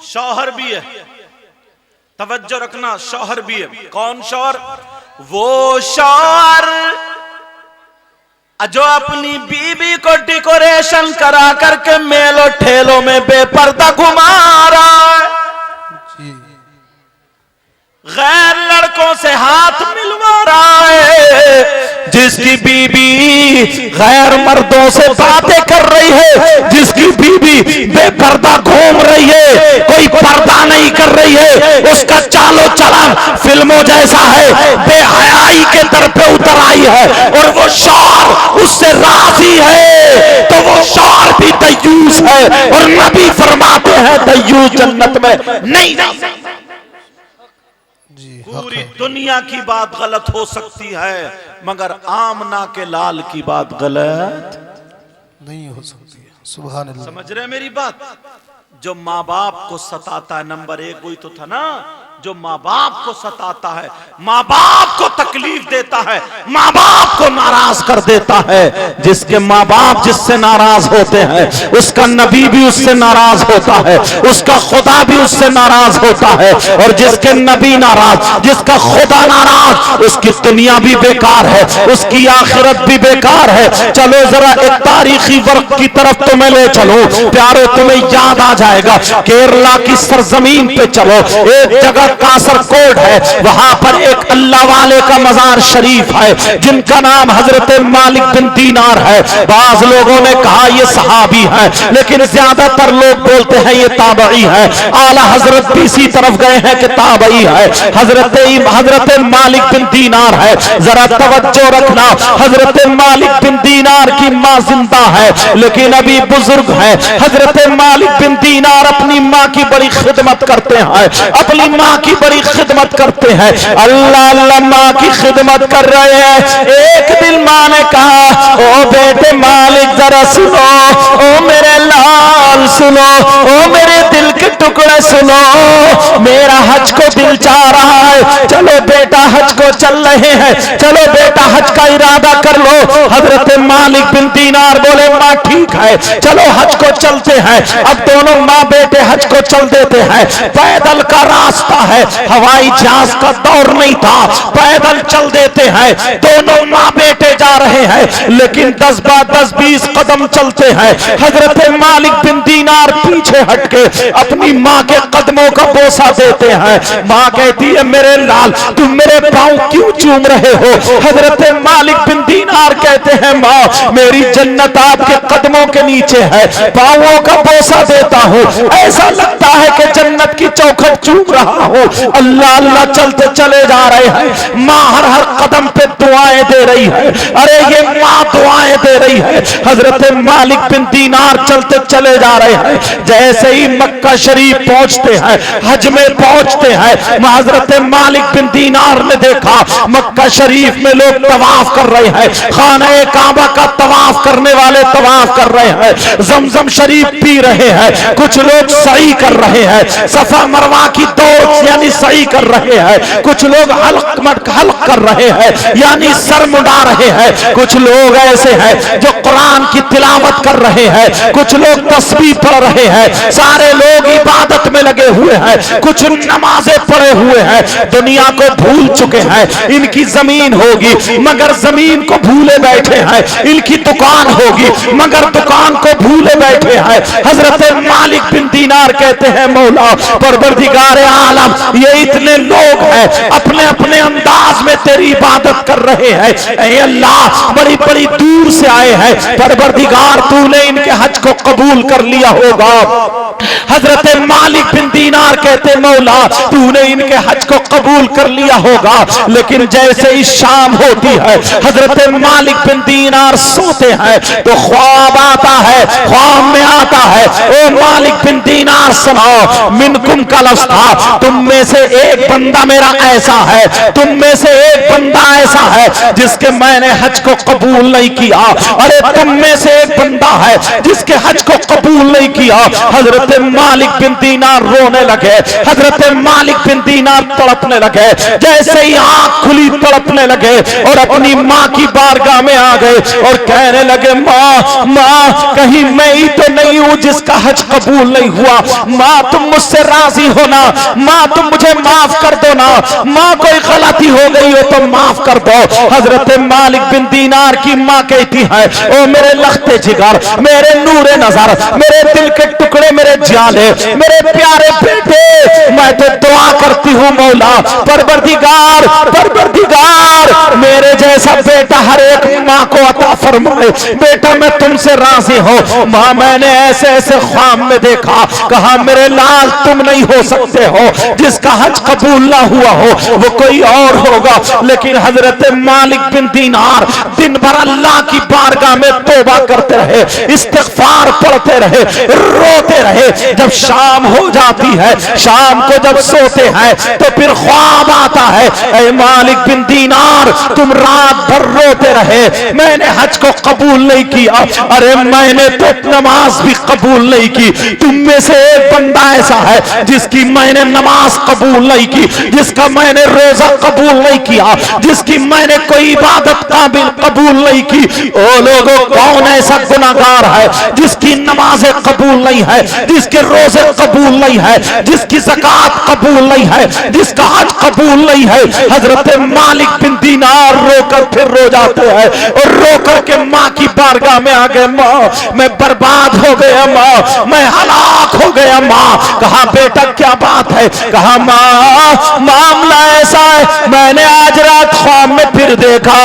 शौहर भी है, तवज्जो रखना, शौहर भी है। कौन शौहर? वो शौहर जो अपनी बीवी को डेकोरेशन करा करके मेलो ठेलों में बेपर्दा घुमा रहा है, गैर लड़कों से हाथ मिलवा रहा है, जिसकी बीबी गैर मर्दों से बातें कर रही है, जिसकी बीबी बेपर्दा घूम रही है, कोई पर्दा नहीं कर रही है, उसका चालो चलन फिल्मों जैसा है, बेहयाई के दर पे उतर आई है और वो शौहर उससे राजी है, तो वो शौहर भी दय्यूस है। और नबी फरमाते हैं दय्यूस जन्नत में नहीं जाएगा। पूरी दुनिया की बात गलत हो सकती है मगर आमना के लाल की बात गलत नहीं हो सकती। सुभान अल्लाह। समझ रहे मेरी बात? जो माँ बाप को सताता है, नंबर एक वही तो था ना, जो माँ बाप को सताता है, माँ बाप को तकलीफ देता है, माँ बाप को नाराज कर देता है, जिसके माँ बाप जिससे नाराज होते हैं उसका नबी भी उससे नाराज होता है, उसका खुदा भी उससे नाराज होता है, और जिसके नबी नाराज, जिसका खुदा नाराज, उसकी दुनिया भी बेकार है, उसकी आखिरत भी बेकार है। चलो जरा एक तारीखी वर्क की तरफ तुम्हें ले चलो प्यारो, तुम्हें याद आ जाएगा। केरला की सरजमीन पे चलो, एक जगह कासरकोड है, वहां पर एक अल्लाह वाले का मजार शरीफ है जिनका नाम हजरत मालिक बिन दीनार है। बाज लोगों ने कहा ये सहाबी है, लेकिन ज्यादातर लोग बोलते हैं ये ताबई है। आला हजरत भी इसी तरफ गए हैं कि ताबई है, हजरत मालिक बिन दीनार है। जरा तवज्जो रखना, हजरत मालिक बिन दीनार की मां जिंदा है लेकिन अभी बुजुर्ग है। हजरत मालिक बिन दीनार अपनी मां की बड़ी खिदमत करते हैं, अपनी मां की बड़ी खिदमत करते हैं। अल्लाह अल्लाह, मां की खिदमत कर रहे हैं। एक दिन मां ने कहा, ओ बेटे मालिक जरा सुनो, ओ मेरे लाल सुनो, ओ मेरे दिल के टुकड़े सुनो, मेरा हज को दिल चाह रहा है, चलो बेटा हज को चल रहे हैं, चलो बेटा हज का इरादा कर लो। हजरत मालिक बिन दीनार बोले मां ठीक है, चलो हज को चलते हैं। अब दोनों माँ बेटे हज को चल देते हैं। पैदल का रास्ता है, हवाई जहाज का दौर नहीं था, पैदल चल देते हैं। दोनों माँ बेटे जा रहे हैं लेकिन 10-20 कदम चलते हैं। हजरत मालिक बिन दीनार पीछे हटके अपनी माँ के कदमों का बोसा देते हैं। माँ कहती है मेरे लाल तुम मेरे पांव क्यों चूम रहे हो? हजरत मालिक बिन दीनार कहते हैं माँ मेरी जन्नत आपके कदमों के नीचे है, पांवों का बोसा देता हूँ, ऐसा लगता है कि जन्नत की चौखट चूम रहा हूँ। अल्लाह अल्लाह चलते चले जा रहे हैं। माँ हर हर कदम पे दुआएं दे रही है। अरे ये माँ दुआएं दे रही है। हजरत मालिक बिन दीनार चलते चले जा रहे हैं। जैसे ही मक्का शरीफ पहुंचते हैं, हज में पहुंचते हैं, हजरत मालिक बिन दीनार ने देखा मक्का शरीफ में लोग तवाफ कर रहे हैं, खाना काबा का तवाफ करने वाले तवाफ कर रहे हैं, जमजम शरीफ पी रहे हैं, कुछ लोग सही कर रहे हैं, सफा मरवा की दौड़ यानी सही कर रहे हैं, कुछ लोग हल्क कर रहे हैं यानी सर मुड़ा रहे हैं, कुछ लोग ऐसे हैं जो कुरान की तिलावत कर रहे हैं, कुछ लोग तस्बीह पढ़ रहे हैं, सारे लोग इबादत में लगे हुए हैं, कुछ नमाजें पढ़े हुए हैं, दुनिया को भूल चुके हैं। इनकी जमीन होगी मगर जमीन को भूले बैठे हैं, इनकी दुकान होगी मगर दुकान को भूले बैठे हैं। हजरत मालिक बिन दीनार कहते हैं मौला परवरदिगार आलम ये इतने लोग हैं अपने अपने अंदाज में तेरी इबादत कर रहे हैं, ऐ अल्लाह बड़ी बड़ी दूर से आए हैं, परवरदिगार तूने इनके हज को कबूल कर लिया होगा। हजरत मालिक बिन दीनार कहते मौला तूने इनके हज को कबूल कर लिया होगा। लेकिन जैसे ही शाम होती है हजरत मालिक बिन दीनार सोते हैं तो ख्वाब आता है, ख्वाब में आता है ओ मालिक बिन दीनार सुनाओ मिनकुम का लफ्ज़ था, तुम में से एक बंदा मेरा ऐसा है, तुम में से एक बंदा ऐसा है जिसके मैंने हज को कबूल नहीं किया। अरे तुम में से एक बंदा है जिसके हज को कबूल नहीं किया। हजरत मालिक बिन दीनार रोने लगे, हजरत मालिक बिन दीनार तड़पने लगे, जैसे ही आंख खुली तड़पने लगे और अपनी माँ की बारगाह में आ गए और कहने लगे माँ माँ कहीं मैं ही तो नहीं हूँ जिसका हज कबूल नहीं हुआ, माँ तुम मुझसे राजी हो ना, माँ तुम मुझे माफ कर दो ना, माँ कोई गलती हो गई हो तो माफ कर दो। हजरत मालिक बिन दीनार की माँ कहती है, ओ मेरे लखते जिगर, मेरे नूरे नजर, मेरे दिल के टुकड़े, मेरे जाले, मेरे प्यारे बेटे, मैं तो दुआ करती हूँ मौला, परवरदिगार, परवरदिगार मेरे जैसा बेटा हर एक माँ को अता फरमाए। बेटा मैं तुमसे राजी हूँ। माँ मैंने ऐसे ऐसे ख्वाब में देखा, कहा मेरे लाल तुम नहीं हो सकते हो, जिसका हज कबूल ना हुआ हो वो कोई और होगा। लेकिन हजरत मालिक बिन दीनार दिन भर अल्लाह की बारगाह में तौबा करते रहे, इस्तिग़फ़ार पढ़ते रहे, रोते रहे। जब शाम हो जाती है, शाम को जब सोते हैं तो फिर ख्वाब आता है, ऐ मालिक बिन दीनार तुम रात भर रोते रहे, मैंने हज को कबूल नहीं किया। अरे मैंने तो नमाज भी कबूल नहीं की। तुम में से एक बंदा ऐसा है जिसकी मैंने नमाज कबूल नहीं की, जिसका मैंने रोजा कबूल नहीं किया, जिसकी मैंने कोई इबादत काबिल कबूल नहीं की। ओ लोगों, कौन ऐसा गुनाहगार है जिसकी नमाजें कबूल नहीं है, जिसके रोजे कबूल नहीं है, जिसकी ज़कात कबूल नहीं है, जिसका हज कबूल नहीं है। हजरत मालिक बिन दीनार रोकर फिर रो जाते हैं और रोकर के माँ की बारगाह में आ गए, माँ मैं बर्बाद हो गया, माँ मैं हलाक हो गया। माँ कहा बेटा क्या बात है? कहा माँ मामला ऐसा है, मैंने आज रात ख्वाब में फिर देखा,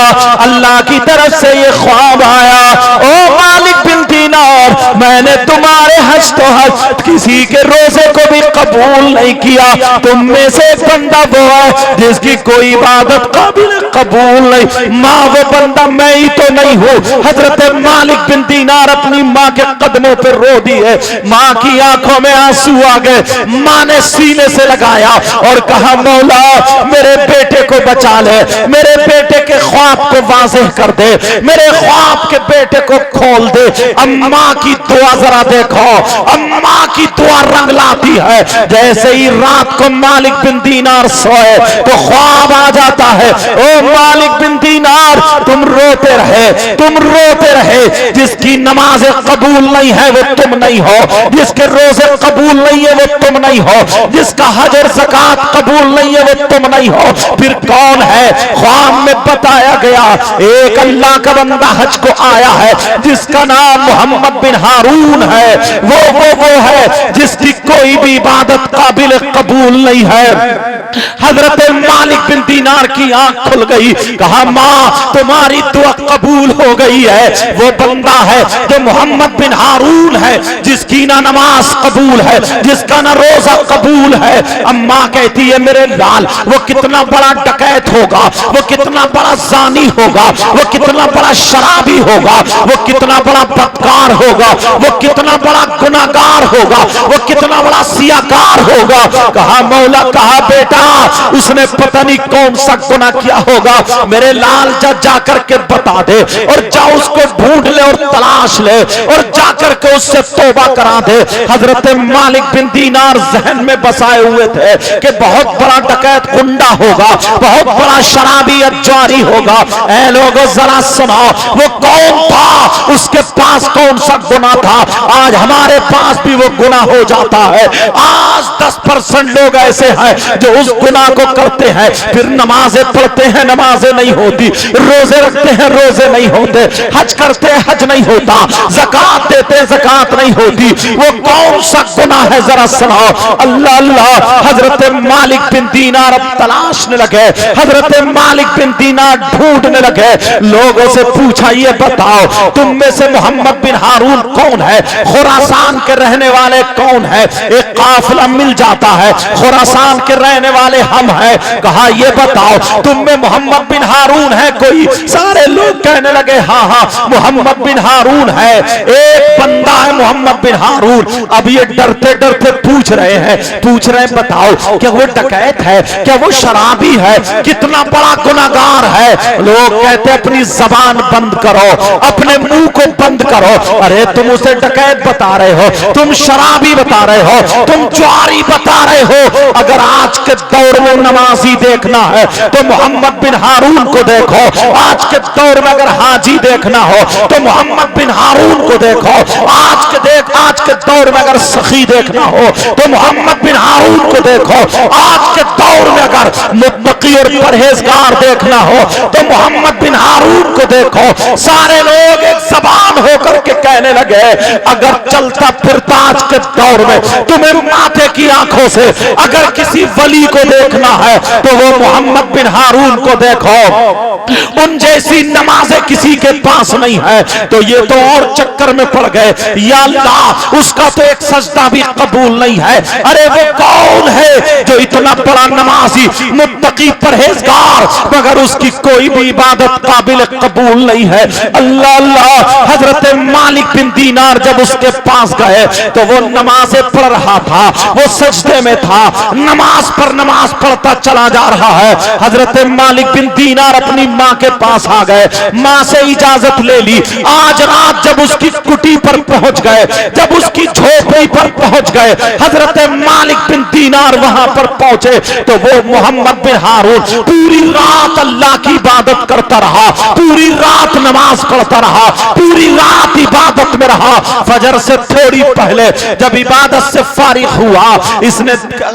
अल्लाह की तरफ से ये ख्वाब आया, ओ मालिक बिन दीनार मैंने तुम्हारे हज तो हज किसी के रोजे को भी कबूल नहीं किया। तुम में से एक बंदा वो है जिसकी कोई इबादत काबिल कबूल नहीं। माँ वो बंदा मैं ही तो नहीं हूँ। हजरत मालिक बिन दीनार अपनी माँ के कदमों पर रो दिए, माँ की आंखों में आंसू आ गए। माँ ने सीने से लगाया और कहा मौला मेरे बेटे को बचा ले, मेरे बेटे के ख्वाब को वाज़ेह कर दे, मेरे ख्वाब के बेटे को खोल दे। अम्मा की दुआ जरा देखो, अम्मा की दुआ रंग लाती है। जैसे ही रात को मालिक बिन दीनार सोए तो ख्वाब आ जाता है, ओ मालिक बिन दीनार तुम रोते रहे, तुम रोते रहे। जिसकी नमाजें कबूल नहीं है वो तुम नहीं हो, जिसके रोजे कबूल नहीं है वो तुम नहीं हो, जिसका हज और ज़कात कबूल नहीं है वो तुम नहीं हो। फिर कौन है? ख्वाब में बताया गया एक अल्लाह का बंदा हज को आया है जिसका नाम मोहम्मद बिन हारून है। वो है जिसकी कोई भी इबादत काबिल कबूल नहीं है। हजरत मालिक बिन दीनार की आंख खुल गई, कहा माँ तुम्हारी दुआ कबूल हो गई है। वो बंदा है जो मोहम्मद बिन हारून है, जिसकी ना नमाज कबूल है, जिसका ना रोजा कबूल है। अम्मा कहती है मेरे लाल वो कितना बड़ा डकैत होगा, वो कितना बड़ा जानी होगा, वो कितना बड़ा शराबी होगा, वो कितना बड़ा बदकार होगा, वो कितना बड़ा गुनाहगार होगा, वो कितना बड़ा सियाकार होगा। कहा मौला, कहा बेटा उसने पता नहीं कौन सा गुनाह किया होगा, मेरे लाल जा करके बता दे और जा उसको ढूंढ ले और तलाश ले और जाकर के उससे तौबा करा दे। हजरत मालिक बिन दीनार जहन में बसाए हुए थे कि बहुत बड़ा डकैत गुंडा होगा, बहुत बड़ा शराबी अज्जारी होगा। ऐ लोगों जरा सुनो, वो कौन था, उसके पास कौन सा गुनाह था। आज हमारे पास भी वो गुनाह हो जाता है। आज 10% लोग ऐसे हैं जो उस गुनाह को करते हैं, फिर नमाजें पढ़ते हैं, नमाजें नहीं होती, रोजे रखते हैं, रोजे नहीं होते, हज करते हैं, हज नहीं होता, ज़कात देते हैं, ज़कात नहीं होती। वो कौन सा गुनाह है जरा सुनाओ। अल्लाह अल्लाह। हजरत मालिक बिन दीनार अब तलाशने लगे, हजरत मालिक बिन दीनार ढूंढने लगे। लोगों से पूछा ये बताओ तुम में से मोहम्मद बिन हारून कौन है, खुरासान के रहने वाले कौन है। एक काफिला मिल जाता है, खुरासान के रहने वाले हम हैं। कहा ये बताओ तुम में मोहम्मद बिन हारून है कोई। सारे लोग कहने लगे हाँ हाँ मोहम्मद बिन हारून है, एक बंदा है मोहम्मद बिन हारून। अब ये डरते डरते पूछ रहे हैं बताओ क्या वो डकैत है, क्या वो शराबी है, कितना बड़ा गुनाहगार है। लोग कहते अपनी जबान बंद करो, अपने मुंह को बंद करो। अरे तुम उसे डकैत बता रहे हो, तुम शराबी बता रहे हो, तुम ज्वारी बता रहे हो। अगर आज के दौर में नमाजी देखना है तो मोहम्मद बिन हारून को देखो। आज के दौर में अगर हाजी देखना हो तो मोहम्मद बिन हारून को देखो। आज के दौर में अगर सखी देखना हो तो मोहम्मद बिन हारून को देखो। आज के दौर में अगर मुत्तकी और परहेजगार देखना हो तो मोहम्मद बिन हारून को देखो। सारे लोग एक जबान होकर के कहने लगे, अगर चलता फिरता आज के दौर में तुम्हें माथे की आंखों से अगर किसी वली को देखना है तो वो मोहम्मद बिन हारून को देखो। उन जैसी नमाजें किसी के पास नहीं है। तो ये तो और चक्कर में पड़ गए। या अल्लाह, उसका तो एक सजदा भी कबूल नहीं है। अरे वो कौन है जो इतना बड़ा नमाजी मुत्तकी परहेजगार मगर उसकी कोई भी इबादत काबिल कबूल नहीं है। अल्लाह अल्लाह। हजरत मालिक बिन दीनार जब उसके पास गए तो वो नमाजें पढ़ रहा था, वो सजदे में था, नमाज पर नमाज पढ़ता चला जा रहा है। हजरत मालिक बिन दीनार अपनी माँ के पास आ गए, माँ से इजाजत ले ली। आज रात जब उसकी कुटी पर पहुंच गए, जब उसकी झोपड़ी पर पहुंच गए, हजरत मालिक बिन दीनार वहां पर पहुंचे तो वो मोहम्मद बिन हारून पूरी रात अल्लाह की इबादत करता रहा, पूरी रात नमाज पढ़ता रहा, पूरी रात इबादत में रहा। फजर से थोड़ी पहले जब इबादत से फारिग हुआ,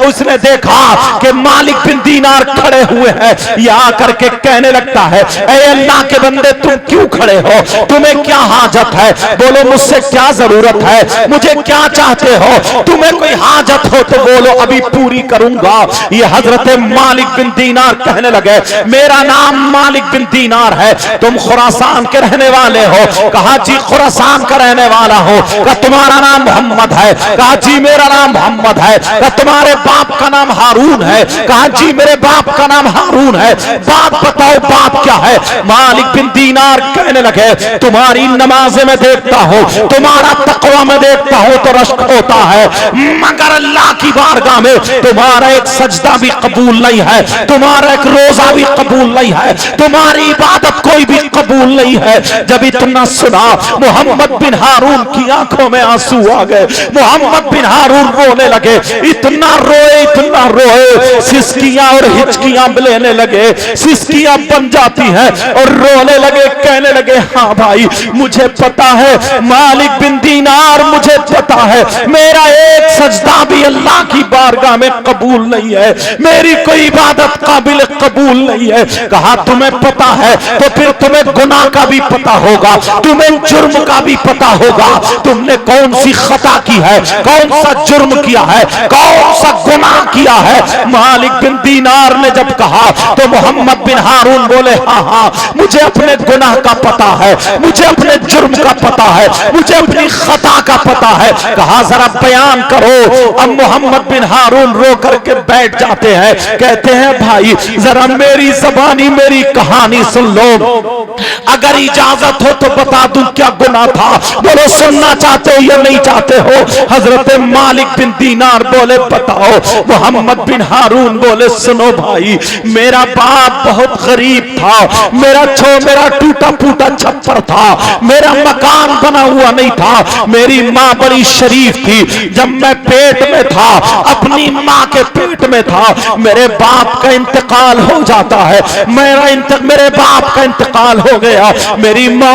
उसने देखा कि मालिक बिन दीनार खड़े हुए हैं। यहाँ करके कहने लगता है, ऐ अल्लाह के बंदे तुम क्यों खड़े हो? तुम्हें क्या हाजत है? बोलो मुझसे क्या जरूरत है? मुझे क्या चाहते हो? तुम्हें कोई हाजत हो तो बोलो, अभी पूरी करूंगा। ये हजरत मालिक बिन दीनार कहने लगे, मेरा नाम मालिक बिन दीनार है, तुम खुरासान के रहने वाले हो? कहा जी खुरासान का रहने वाला हो। कहा तुम्हारा नाम मोहम्मद है? कहा जी मेरा नाम मोहम्मद है। कहा तुम्हारे बाप का नाम हारून है? कहा जी मेरे बाप का नाम हारून है। बात बताओ बात क्या है? मालिक बिन दीनार कहने लगे, तुम्हारी नमाज़ें में देखता हूं, तुम्हारा तकवा में देखता हूं तो रश्क होता है, मगर अल्लाह की बारगाह में तुम्हारा एक सजदा भी कबूल नहीं है, तुम्हारा एक रोजा भी कबूल नहीं है, तुम्हारी इबादत कोई भी कबूल नहीं है। जब इतना सुना मोहम्मद बिन हारून की आंखों में आंसू आ गए। मोहम्मद बिन हारून रोने लगे, इतना रोए, सिसकियां और हिचकियां लेने लगे, सिसकियां बन जाती हैं और रोने लगे, कहने लगे, हाँ भाई मुझे पता है मालिक बिन दीनार, मुझे पता है मेरा एक सजदा भी अल्लाह की बारगाह में कबूल नहीं है, मेरी कोई इबादत काबिल कबूल नहीं है। कहा तुम्हें पता है तो फिर तुम्हें गुनाह का भी पता होगा, तुम्हें जुर्म का भी पता होगा, तुमने कौन सी खता की है, कौन सा जुर्म किया है, कौन सा गुनाह किया है। मालिक बिन दीनार ने जब कहा तो मोहम्मद बिन हारून बोले, हाँ हाँ मुझे अपने गुनाह का पता है, मुझे अपने जुर्म का पता है, मुझे अपनी खता का पता है। कहा जरा बयान करो। अब मोहम्मद बिन हारून रो करके बैठ जाते हैं, कहते हैं भाई जरा मेरी ज़बानी मेरी कहानी सुन लो, अगर इजाजत हो तो बता दूं क्या गुनाह था। बोलो सुनना चाहते हो या नहीं चाहते हो? हजरत मालिक बिन दीनार बोले बताओ। मोहम्मद बिन हारून बोले सुनो भाई, मेरा बाप बहुत गरीब था, मेरा टूटा फूटा छप्पर था, मेरा मकान बना हुआ नहीं था, मेरी माँ बड़ी शरीफ थी। जब मैं पेट में था, अपनी माँ के पेट में था, मेरे बाप का इंतकाल हो जाता है, मेरे बाप का इंतकाल हो गया। मेरी माँ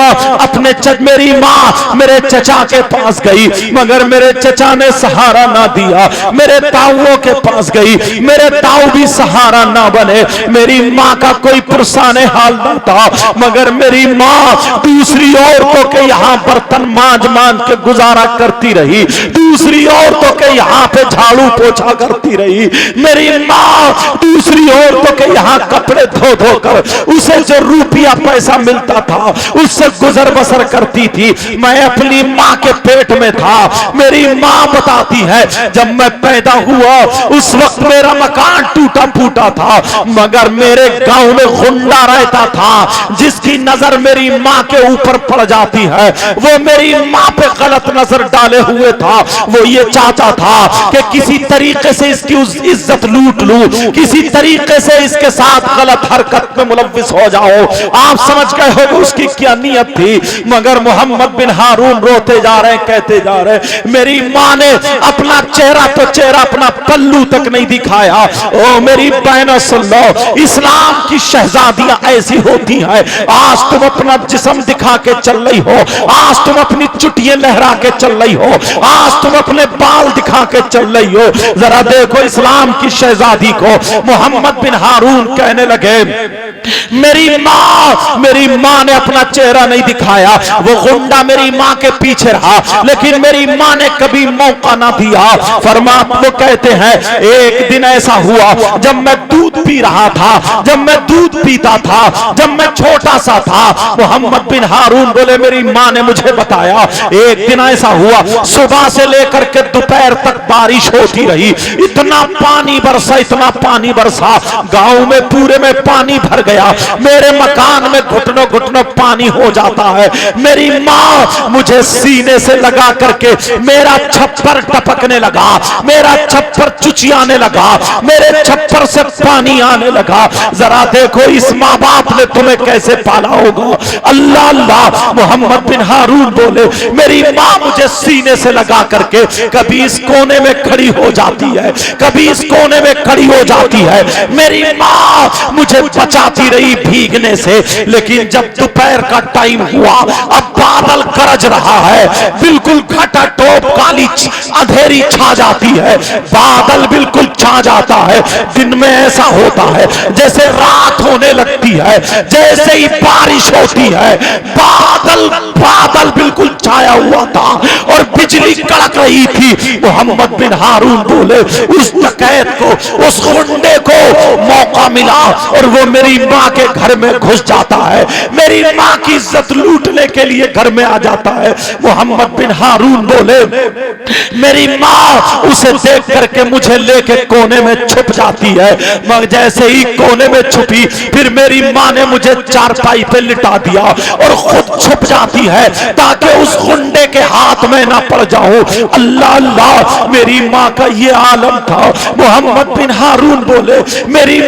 मेरे चचा के पास गई, मगर मेरे चचा ने सहारा ना दिया, मेरे ताऊओं के पास गई, मेरे ताऊ भी सहारा ना बने, मेरी माँ का कोई पुरसाने हाल ना था, मगर मेरी माँ दूसरी औरतों के यहाँ बर्तन मांज के गुजारा करती रही, दूसरी औरतों के यहाँ पे झाड़ू पोछा करती रही, मेरी माँ दूसरी औरतों के यहाँ कपड़े धो कर उसे जो रुपया पैसा मिलता था उससे गुजर बसर करती थी। मैं अपनी माँ के पेट में था। मेरी माँ बताती है जब मैं पैदा हुआ उस वक्त मेरा मकान टूटा फूटा था, मगर मेरे गांव में गुंडा रहता था, जिसकी नजर मेरी माँ के ऊपर पड़ जाती है वो मेरी माँ पे गलत नजर डाले हुए था। वो ये चाहता था कि किसी तरीके से इसकी इज्जत लूट लूं, किसी तरीके से इसके साथ गलत हरकत में मुलव्विस हो जाओ। आप समझ गए हो उसकी क्या नियत थी। मगर मोहम्मद बिन हारून रोते जा रहे, कहते जा रहे, मेरी माँ ने अपना चेहरा तो चेहरा, अपना पल्लू तक नहीं दिखाया। ओ मेरी बहनों सुन लो, इस्लाम की शहजादियां ऐसी होती हैं। आज तुम अपना जिस्म दिखा के चल रही हो, आज तुम अपनी चुटियां लहरा के चल रही हो, आज तुम अपने बाल दिखा के चल रही हो। जरा देखो इस्लाम की शहजादी को मोहम्मद बिन हारून कहने लगे, मेरी माँ ने अपना चेहरा नहीं दिखाया, वो गुंडा मेरी माँ के पीछे रहा, लेकिन मेरी माँ ने कभी मौका ना दिया। वो कहते हैं एक दिन ऐसा हुआ जब मैं दूध पी रहा था, जब मैं दूध पीता था, जब मैं छोटा सा था। मोहम्मद बिन हारून बोले मेरी माँ ने मुझे बताया एक दिन ऐसा हुआ, सुबह से लेकर के दोपहर तक बारिश होती रही, इतना पानी बरसा, इतना पानी बरसा, गांव में पूरे में पानी भर गया, मेरे मकान में घुटनों घुटनों पानी हो जाता है। मेरी माँ मुझे सीने से लगा करके मेरा छप्पर टपकने लगा, मेरा छप्पर चुचियाने लगा, मेरे छप्पर से पानी आने लगा। जरा देखो इस माँ बाप ने तुम्हें कैसे पाला होगा। अल्लाह अल्लाह। मोहम्मद बिन हारून बोले मेरी माँ मुझे सीने से लगा करके कभी इस कोने में खड़ी हो जाती है, कभी इस कोने में खड़ी हो जाती है। मेरी माँ मुझे बचाती रही भीगने से, लेकिन जब दोपहर का टाइम हुआ, अब बादल गरज रहा है, बिल्कुल खटाटोप काली अंधेरी छा जाती है, बादल बिल्कुल छा जाता है। दिन में ऐसा होता है जैसे रात होने लगती है, जैसे ही बारिश होती है, बादल बिल्कुल छाया हुआ था और बिजली कड़क रही थी। मोहम्मद बिन हारून बोले उस डकैत को, उस गुंडे को मौका मिला और वो मेरी माँ के घर में घुस जाता है, मेरी माँ की इज्जत लूटने के लिए घर में आ जाता है। मोहम्मद बिन हारून बोले मेरी माँ उसे देख करके मुझे लेके कोने में छुप जाती है, मगर जैसे ही कोने में छुपी फिर मेरी माँ ने मुझे चारपाई पे लिटा दिया और खुद छुप जाती है ताकि उस गुंडे के हाथ में ना पड़ जाऊं। अल्लाह अल्लाह। मेरी माँ का ये आलम था। मोहम्मद बिन हारून बोले मेरी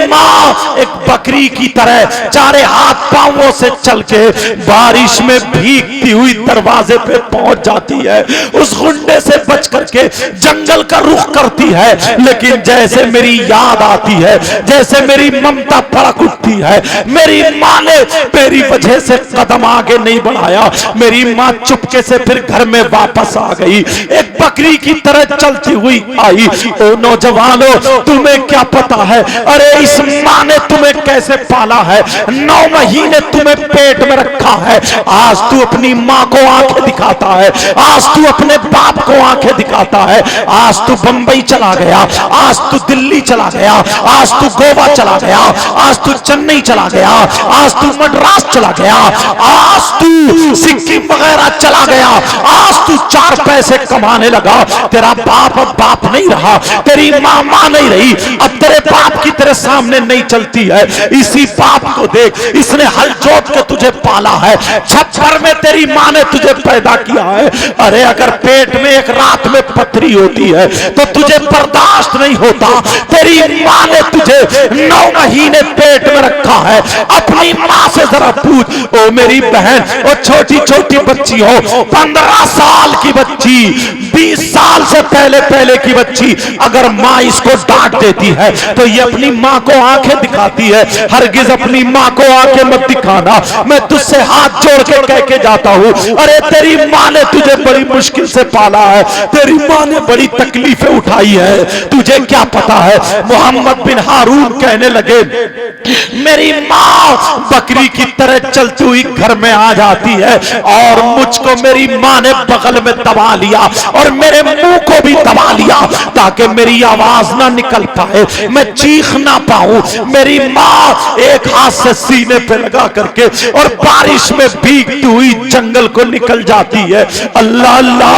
माँ एक बकरी की तरह चारे हाथ पांवों से चल के बारिश में भीगती हुई दरवाजे पे पहुंच जाती है, उस गुंडे से बच करके जंगल का रुख करती है। लेकिन जैसे मेरी याद आती है, जैसे मेरी ममता भड़क उठती है, मेरी माँ ने मेरी वजह से कदम आगे नहीं बढ़ाया। मेरी माँ चुपके से फिर घर में वापस आ गई, एक बकरी की तरह चलती हुई आई। ओ नौजवानों, तुम्हें क्या पता है, अरे इस माँ ने तुम्हें कैसे पाला है, 9 महीने तुम्हें पेट में रखा है। आज तू अपनी माँ को आंखें दिखाता है, आज तू अपने बाप को आंखें दिखाता है, आज तू बंबई चला गया, आज तू दिल्ली चला गया, आज तू गोवा चला गया, आज तू चेन्नई चला गया, आज तू मद्रास चला गया, आज तू सिक्किम वगैरह चला गया, आज तू 4 पैसे कमाने लगा। तेरा बाप अब बाप नहीं रहा, तेरी माँ माँ नहीं रही, अब तेरे बाप की तेरे सामने नहीं चलती है। इसी बाप को देख, इसने हल जोत के तुझे पाला है, छप्पर में तेरी माँ ने तुझे पैदा किया है। अरे अगर पेट में एक रात में पथरी होती है तो तुझे बर्दाश्त नहीं होता, तेरी माँ ने तुझे 9 महीने पेट में रखा है। अपनी माँ से जरा पूछ, ओ मेरी बहन, ओ छोटी छोटी बच्ची हो, 15 साल की बच्ची, 20 साल से पहले की बच्ची, अगर माँ इसको डांट देती है तो ये अपनी माँ को आंखें दिखाती है। हरगिज अपनी माँ को आंखें मत दिखाना, मैं तुझसे हाथ जोड़ के कह के जाता हूँ। अरे तेरी माँ ने तुझे बड़ी मुश्किल से पाला है, तेरी माँ ने बड़ी तकलीफें उठाई है, तुझे क्या पता है। मोहम्मद बिन हारून कहने लगे मेरी माँ बकरी की तरह चलती हुई घर में आ जाती है और मुझको मेरी माँ ने बगल में दबा लिया और मेरे मुंह को भी दबा लिया ताकि मेरी आवाज ना निकल पाए, मैं चीख ना पाऊं। मेरी माँ एक हाथ से सीने पे लगा करके और बारिश में भीगती हुई जंगल को निकल जाती है। अल्लाह अल्लाह।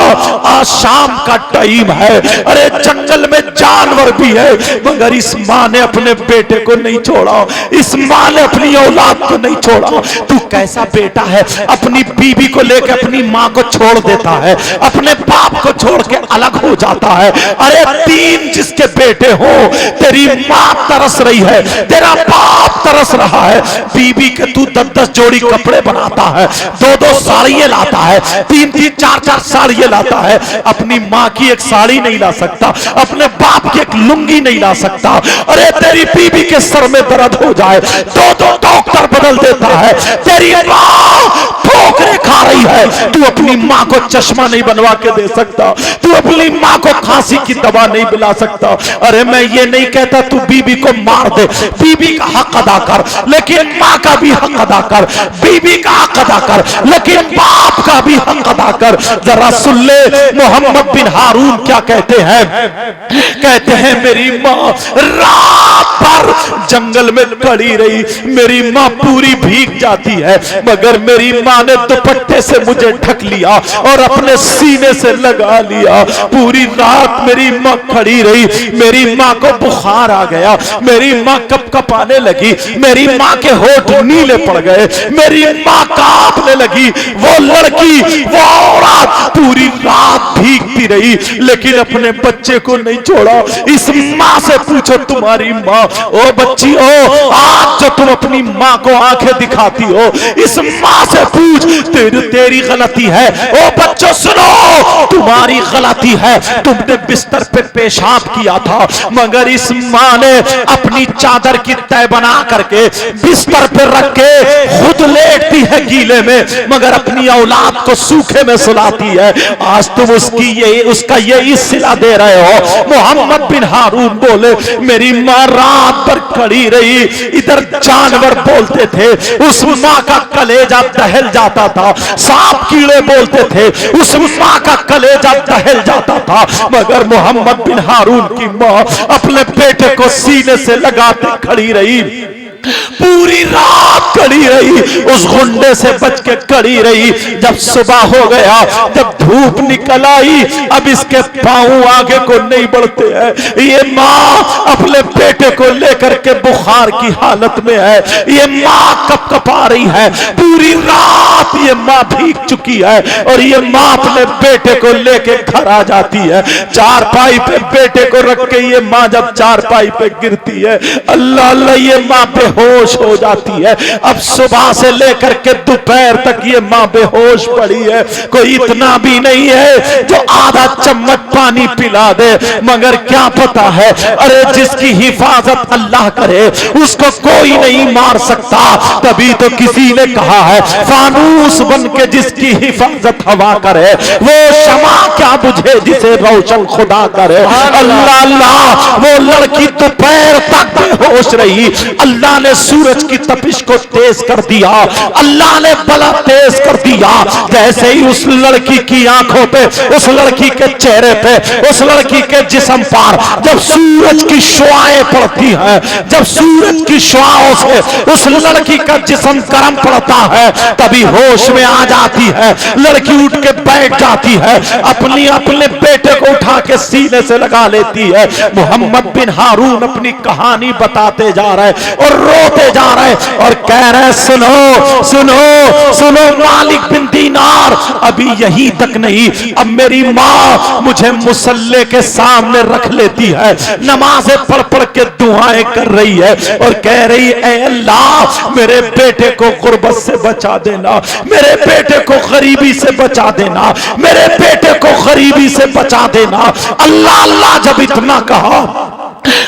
आज शाम का टाइम है, अरे जंगल में जानवर भी है, मगर इस माँ ने अपने बेटे को नहीं छोड़ा, इस माँ ने अपनी औलाद को नहीं छोड़ा। तू कैसा बेटा है, अपनी बीवी को लेकर अपनी माँ को छोड़ देता है, अपने बाप को छोड़ के अलग हो जाता है। अरे तीन जिसके बेटे हो, तेरी माँ तरस रही है, तेरा बाप तरस रहा है, बीबी के तू 10-10 जोड़ी कपड़े बनाता है, 2-2 साड़ियां लाता है, 3-3 4-4 साड़ियां लाता है, अपनी माँ की एक साड़ी नहीं ला सकता, अपने बाप की एक लुंगी नहीं ला सकता। अरे तेरी बीबी के सर में दर्द हो जाए 2-2 डॉक्टर बदल देता है, तेरी माँ ठोकरें खा रही है, तू अपनी माँ को चश्मा नहीं बनवा के दे सकता, तू अपनी माँ को खांसी की दवा नहीं पिला सकता। अरे मैं ये नहीं कहता तू बीबी को मार दे, बीबी का हक अदा कर, लेकिन माँ का भी हक अदा कर, बीबी का हक अदा कर, लेकिन बाप का भी हक अदा कर। जरा सुन ले मोहम्मद बिन हारून क्या कहते हैं, कहते हैं मेरी माँ रात भर जंगल में खड़ी रही, मेरी माँ पूरी भीग जाती है, मगर मेरी माँ ने दुपट्टे से मुझे ढक लिया और अपने सीने से लगा लिया। पूरी रात मेरी माँ खड़ी रही, मेरी माँ को बुखार आ गया, मेरी माँ कपकपाने लगी, मेरी माँ के होठ नीले पड़ गए, मेरी माँ कांपने लगी। वो लड़की, वो औरत पूरी रात भीगती रही, लेकिन अपने बच्चे को नहीं छोड़ा। इस माँ से पूछो तुम्हारी माँ, ओ बच्ची ओ, आज जो तुम अपनी माँ को आंखें दिखाती हो, इस माँ से पूछ तेरी गलती है। ओ बच्चों सुनो, तुम्हारी गलती है, तुमने बिस्तर पे पेशाब किया था, मगर इस माँ ने अपनी चादर की तह बना करके बिस्तर पे रख के खुद लेटती है गीले में, मगर अपनी औलाद को सूखे में सुलाती है। आज तुम उसका यही सिला दे रहे हो। मोहम्मद बिन हारून बोले मेरी माँ रात भर खड़ी रही, इधर जानवर बोलते थे, उस माँ का कलेजा दहल जाता था, सांप कीड़े बोलते थे, उस माँ का कलेजा दहल जाता था, मगर मोहम्मद बिन हारून की माँ अपने बेटे को सीने से लगाते खड़ी रही, पूरी रात खड़ी रही, उस गुंडे से बच के खड़ी रही। जब सुबह हो गया, जब धूप निकल आई, अब इसके पांव आगे को नहीं बढ़ते हैं। ये माँ अपने बेटे को लेकर के बुखार की हालत में है, ये माँ कपकपा रही है, पूरी रात ये माँ भीग चुकी है, और ये माँ अपने बेटे को लेके घर आ जाती है। चारपाई पे बेटे को रख के ये माँ जब चारपाई पे गिरती है, अल्लाह अल्लाह ये माँ बेहोश हो जाती है। अब सुबह से लेकर के दोपहर तक ये माँ बेहोश पड़ी है, कोई इतना भी नहीं है जो आधा चम्मच पानी पिला दे, मगर क्या पता है, अरे जिसकी हिफाजत अल्लाह करे उसको कोई नहीं मार सकता। तभी तो किसी ने कहा है फानूस बन के जिसकी हिफाजत हवा करे, वो शमा क्या बुझे जिसे रोशन खुदा करे। अल्लाह अल्लाह, वो लड़की दोपहर तक बेहोश रही, अल्लाह ने सूरज की तपिश को तेज कर दिया, अल्लाह ने बला तेज कर दिया। जैसे ही उस लड़की की आंखों पे, उस लड़की के चेहरे पे, उस लड़की के जिस्म पर जब सूरज की शुआएं पड़ती हैं, जब सूरज की शुआओं से उस लड़की का जिस्म गर्म पड़ता है, तभी होश में आ जाती है, लड़की उठ के बैठ जाती है, अपने बेटे को उठा के सीने से लगा लेती है। मोहम्मद बिन हारून अपनी कहानी बताते जा रहे और रोते जा रहे और कह रहे सुनो सुनो सुनो मालिक बिन दीनार, अभी यही तक नहीं, अब मेरी माँ मुझे मुसल्ले के सामने रख लेती है, नमाजें पढ़ पढ़ के दुआएं कर रही है और कह रही ऐ अल्लाह मेरे बेटे को गुर्बत से बचा देना, मेरे बेटे को गरीबी से बचा देना, मेरे बेटे को गरीबी से बचा देना। अल्लाह अल्लाह जब इतना कहा,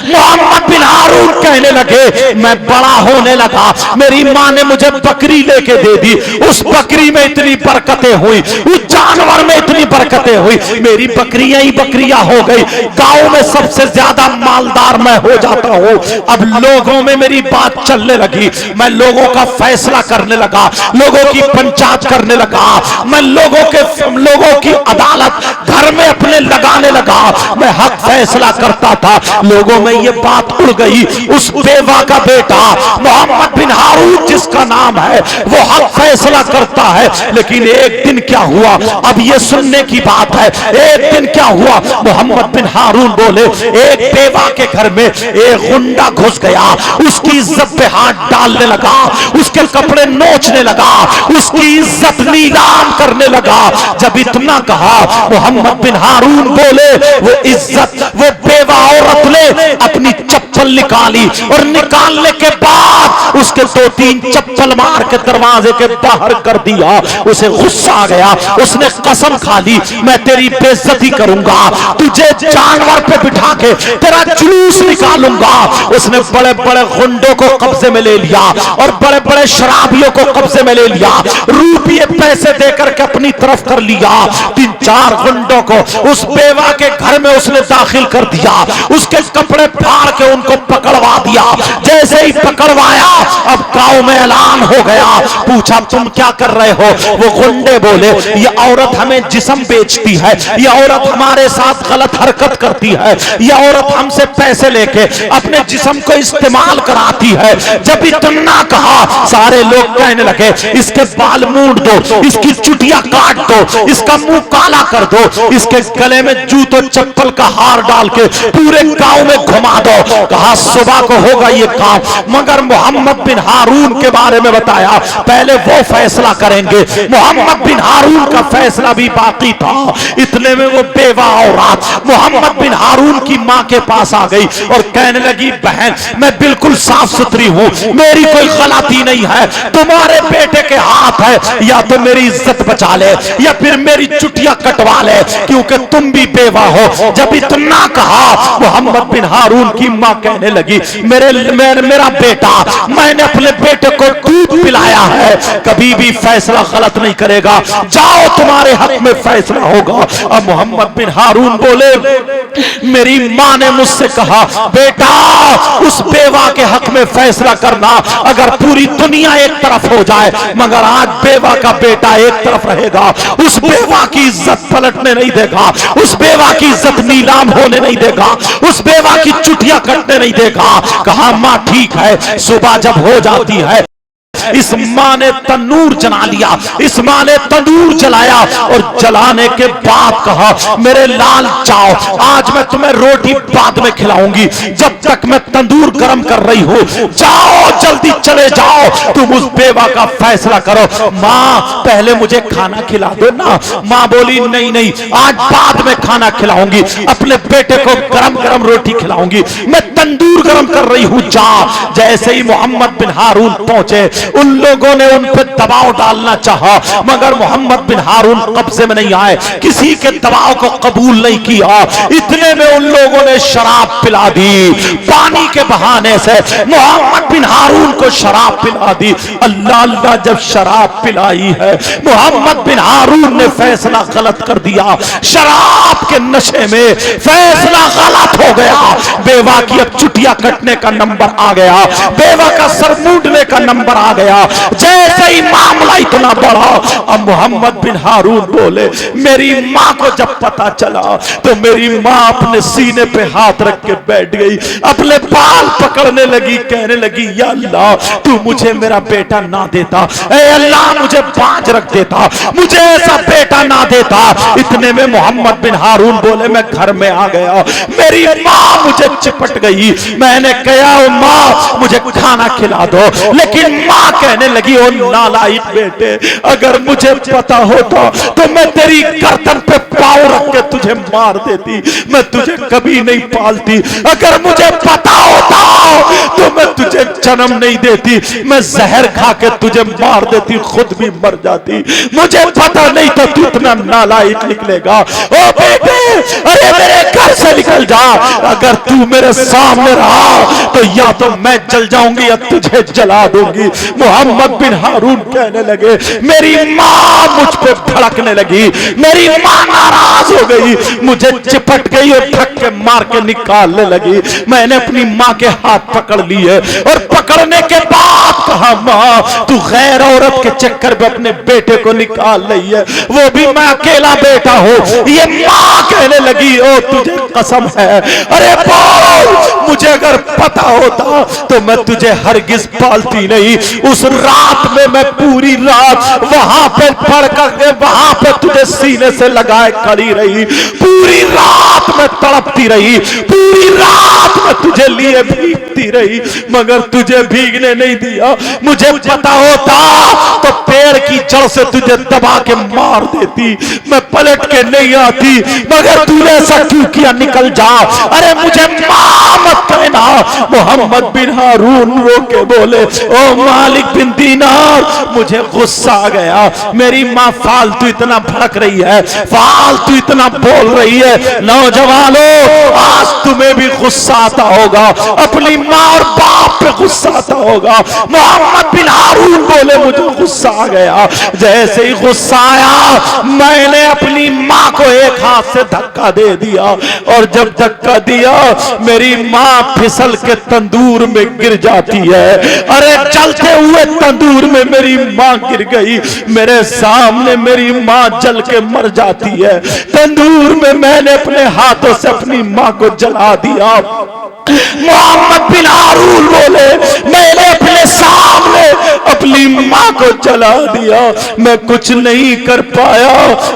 मोहम्मद बिन हारून कहने लगे मैं बड़ा होने लगा, मेरी माँ ने मुझे बकरी लेके दे दी, उस बकरी में इतनी बरकतें हुई, उस जानवर में इतनी बरकतें हुई, मेरी बकरियां ही बकरियां हो गई, गांव में सबसे ज्यादा मालदार मैं हो जाता हूँ। अब लोगों में मेरी बात चलने लगी, मैं लोगों का फैसला करने लगा, लोगों की पंचायत करने लगा, मैं लोगों की अदालत घर में अपने लगाने लगा, मैं हक फैसला करता था। लोगों में ये बात उड़ गई, उस बेवा का बेटा मोहम्मद बिन हारून जिसका नाम है वो हक फैसला करता है। लेकिन एक दिन क्या हुआ, अब ये सुनने की बात है, एक दिन क्या हुआ, मोहम्मद बिन हारून बोले एक बेवा के घर में एक गुंडा घुस गया, उसकी इज्जत पे हाथ डालने लगा, उसके कपड़े नोचने लगा, उसकी इज्जत नीलाम करने लगा। जब इतना कहा मोहम्मद बिन हारून बोले वो इज्जत, वो अपनी चप्पल निकाली और निकालने के बाद उसके 2-3 चप्पल मार के दरवाजे के बाहर कर दिया। उसे गुस्सा आ गया, उसने कसम खा ली मैं तेरी बेइज्जती करूंगा, तुझे जानवर पे बिठा के तेरा जुलूस निकालूंगा। उसने बड़े बड़े गुंडों को कब्जे में ले लिया और बड़े बड़े शराबियों को कब्जे में ले लिया, रुपये पैसे देकर के अपनी तरफ कर लिया। 3-4 गुंडों को उस बेवा के घर में उसने दाखिल कर दिया, उसके कपड़े फाड़ के उनको पकड़वा दिया। जैसे ही पकड़वाया अब गांव में ऐलान हो गया। पूछा तुम क्या कर रहे हो? वो गुंडे बोले ये औरत हमें जिस्म बेचती है, ये औरत हमारे साथ गलत हरकत करती है, ये औरत हमसे पैसे लेके अपने जिस्म को इस्तेमाल कराती है। जब इतना कहा सारे लोग कहने लगे इसके बाल मूंड दो, इसकी चुटिया काट दो, इसका मुंह काला कर दो, इसके गले में जूतों चप्पल का हार डाल के पूरे गांव में घुमा दो। कहा सुबह को होगा ये काम, मगर मोहम्मद बिन हारून के बारे में बताया पहले वो फैसला करेंगे। मोहम्मद बिन हारून का फैसला भी बाकी था। इतने में वो बेवा औरत मोहम्मद बिन हारून की मां के पास आ गई और कहने लगी बहन मैं बिल्कुल साफ सुथरी हूं, मेरी कोई गलती नहीं है, तुम्हारे बेटे के हाथ है, या तो मेरी इज्जत बचा ले या फिर मेरी चुटिया कटवा ले, क्योंकि तुम भी बेवा हो। जब इतना कहा मोहम्मद बिन हारून की मां कहने लगी मेरा बेटा, मैंने अपने बेटे को दूध पिलाया है, कभी भी फैसला गलत नहीं करेगा, जाओ तुम्हारे हक में फैसला होगा। अब मोहम्मद बिन हारून बोले मेरी मां ने मुझसे कहा बेटा उस बेवा के हक में फैसला करना, अगर पूरी दुनिया एक तरफ हो जाए मगर आज बेवा का बेटा एक तरफ रहेगा, उस बेवा की इज्जत पलटने नहीं देगा, उस बेवा की इज्जत नीलाम होने नहीं देगा, उस बेवा की चुटिया कटने नहीं देगा। कहा मां ठीक है। सुबह जब हो जाती है इस मां ने तंदूर जला लिया, इस मां ने तंदूर जलाया और जलाने के बाद कहा मेरे लाल जाओ, आज मैं तुम्हें रोटी बाद में खिलाऊंगी, जब तक मैं तंदूर गर्म कर रही हूं जाओ जल्दी चले जाओ, तुम उस बेवा का फैसला करो। मां पहले मुझे खाना खिला दो ना। मां बोली नहीं नहीं आज बाद में खाना खिलाऊंगी, अपने बेटे को गरम गरम रोटी खिलाऊंगी, मैं तंदूर गर्म कर रही हूं जा। जैसे ही मोहम्मद बिन हारून पहुंचे उन लोगों ने उन पर दबाव डालना चाहा मगर मोहम्मद बिन हारून कब्जे में नहीं आए, किसी के दबाव को कबूल नहीं किया। इतने में उन लोगों ने शराब पिला दी, पानी के बहाने से मोहम्मद बिन हारून को शराब पिला दी। अल्लाह अल्लाह जब शराब पिलाई है मोहम्मद बिन हारून ने फैसला गलत कर दिया, शराब के नशे में फैसला गलत हो गया। बेवा की अब चुटिया कटने का नंबर आ गया, बेवा का सर मूंडने का नंबर आ गया। जैसे ही मामला इतना बढ़ा अब मोहम्मद बिन हारून बोले मेरी मां को जब पता चला तो मेरी मां अपने सीने पे हाथ रख के बैठ गई, अपने बाल पकड़ने लगी, कहने लगी या अल्लाह तू मुझे मेरा बेटा ना देता, ए अल्लाह मुझे बांझ रख देता, मुझे ऐसा बेटा ना देता। इतने में मोहम्मद बिन हारून बोले मैं घर में आ गया, मेरी मां मुझे चिपट गई, मैंने कहा मां मुझे खाना खिला दो, लेकिन मां कहने लगी ओ नालायक बेटे अगर मुझे पता होता तो मैं तेरी गर्दन पे पांव रख के तुझे मार देती, मैं तुझे कभी नहीं पालती, अगर मुझे पता होता तो मैं तुझे जन्म नहीं देती, मैं जहर खा के तुझे मार देती, खुद भी मर जाती, मुझे पता नहीं था तू इतना नालायक निकलेगा। ओ बेटे अरे मेरे घर से निकल जा, अगर तू मेरे सामने रहा तो या तो मैं जल जाऊंगी या तुझे जला दूंगी। मोहम्मद बिन हारून कहने लगे मेरी मां मुझ पे भड़कने लगी, मेरी मां नाराज हो गई, मुझे चिपट गई और धक्के मार के निकालने लगी। मैंने अपनी मां के हाथ पकड़ लिए और पकड़ने के बाद कहा मां तू गैर औरत के चक्कर में अपने बेटे को निकाल रही है, वो भी मैं अकेला बेटा हूं। ये मां कहने लगी ओ तुझे कसम है, अरे बोल मुझे अगर पता होता तो मैं तुझे हरगिज पालती नहीं। उस रात में मैं पूरी रात वहां पे पड़ करके वहां पे तुझे सीने से लगाए खड़ी रही, पूरी रात में तड़पती रही, पूरी रात में तुझे लिए भीगती रही, मगर तुझे भीगने नहीं दिया। मुझे पता होता तो पेड़ की जड़ से तुझे दबा के मार देती, मैं पलट के नहीं आती, मगर तूने ऐसा क्यों किया? निकल जा। अरे मुझे मां मत कहना। मोहम्मद बिन हारून रो के बोले, ओ मालिक बिन दीनार, मुझे गुस्सा आ गया। मेरी माँ फालतू इतना भड़क रही है, फालतू इतना बोल रही है। नौजवानों, आज तुम्हें भी गुस्सा आता होगा, अपनी माँ और बाप पे गुस्सा आता होगा। मोहम्मद बिन हारून बोले, मुझे गुस्सा आ गया। जैसे ही गुस्सा आया, मैंने अपनी माँ को एक हाथ से धक्का दे दिया, और जब धक्का दिया मेरी माँ फिसल के तंदूर में गिर जाती है। अरे जलते हुए तंदूर में मेरी माँ गिर गई, मेरे सामने मेरी माँ जल के मर जाती है। तंदूर में मैंने अपने हाथों से अपनी माँ को जला दिया। मोहम्मद बिन हारून बोले, मैंने अपने सामने अपनी माँ को जला दिया, मैं कुछ नहीं कर पाया।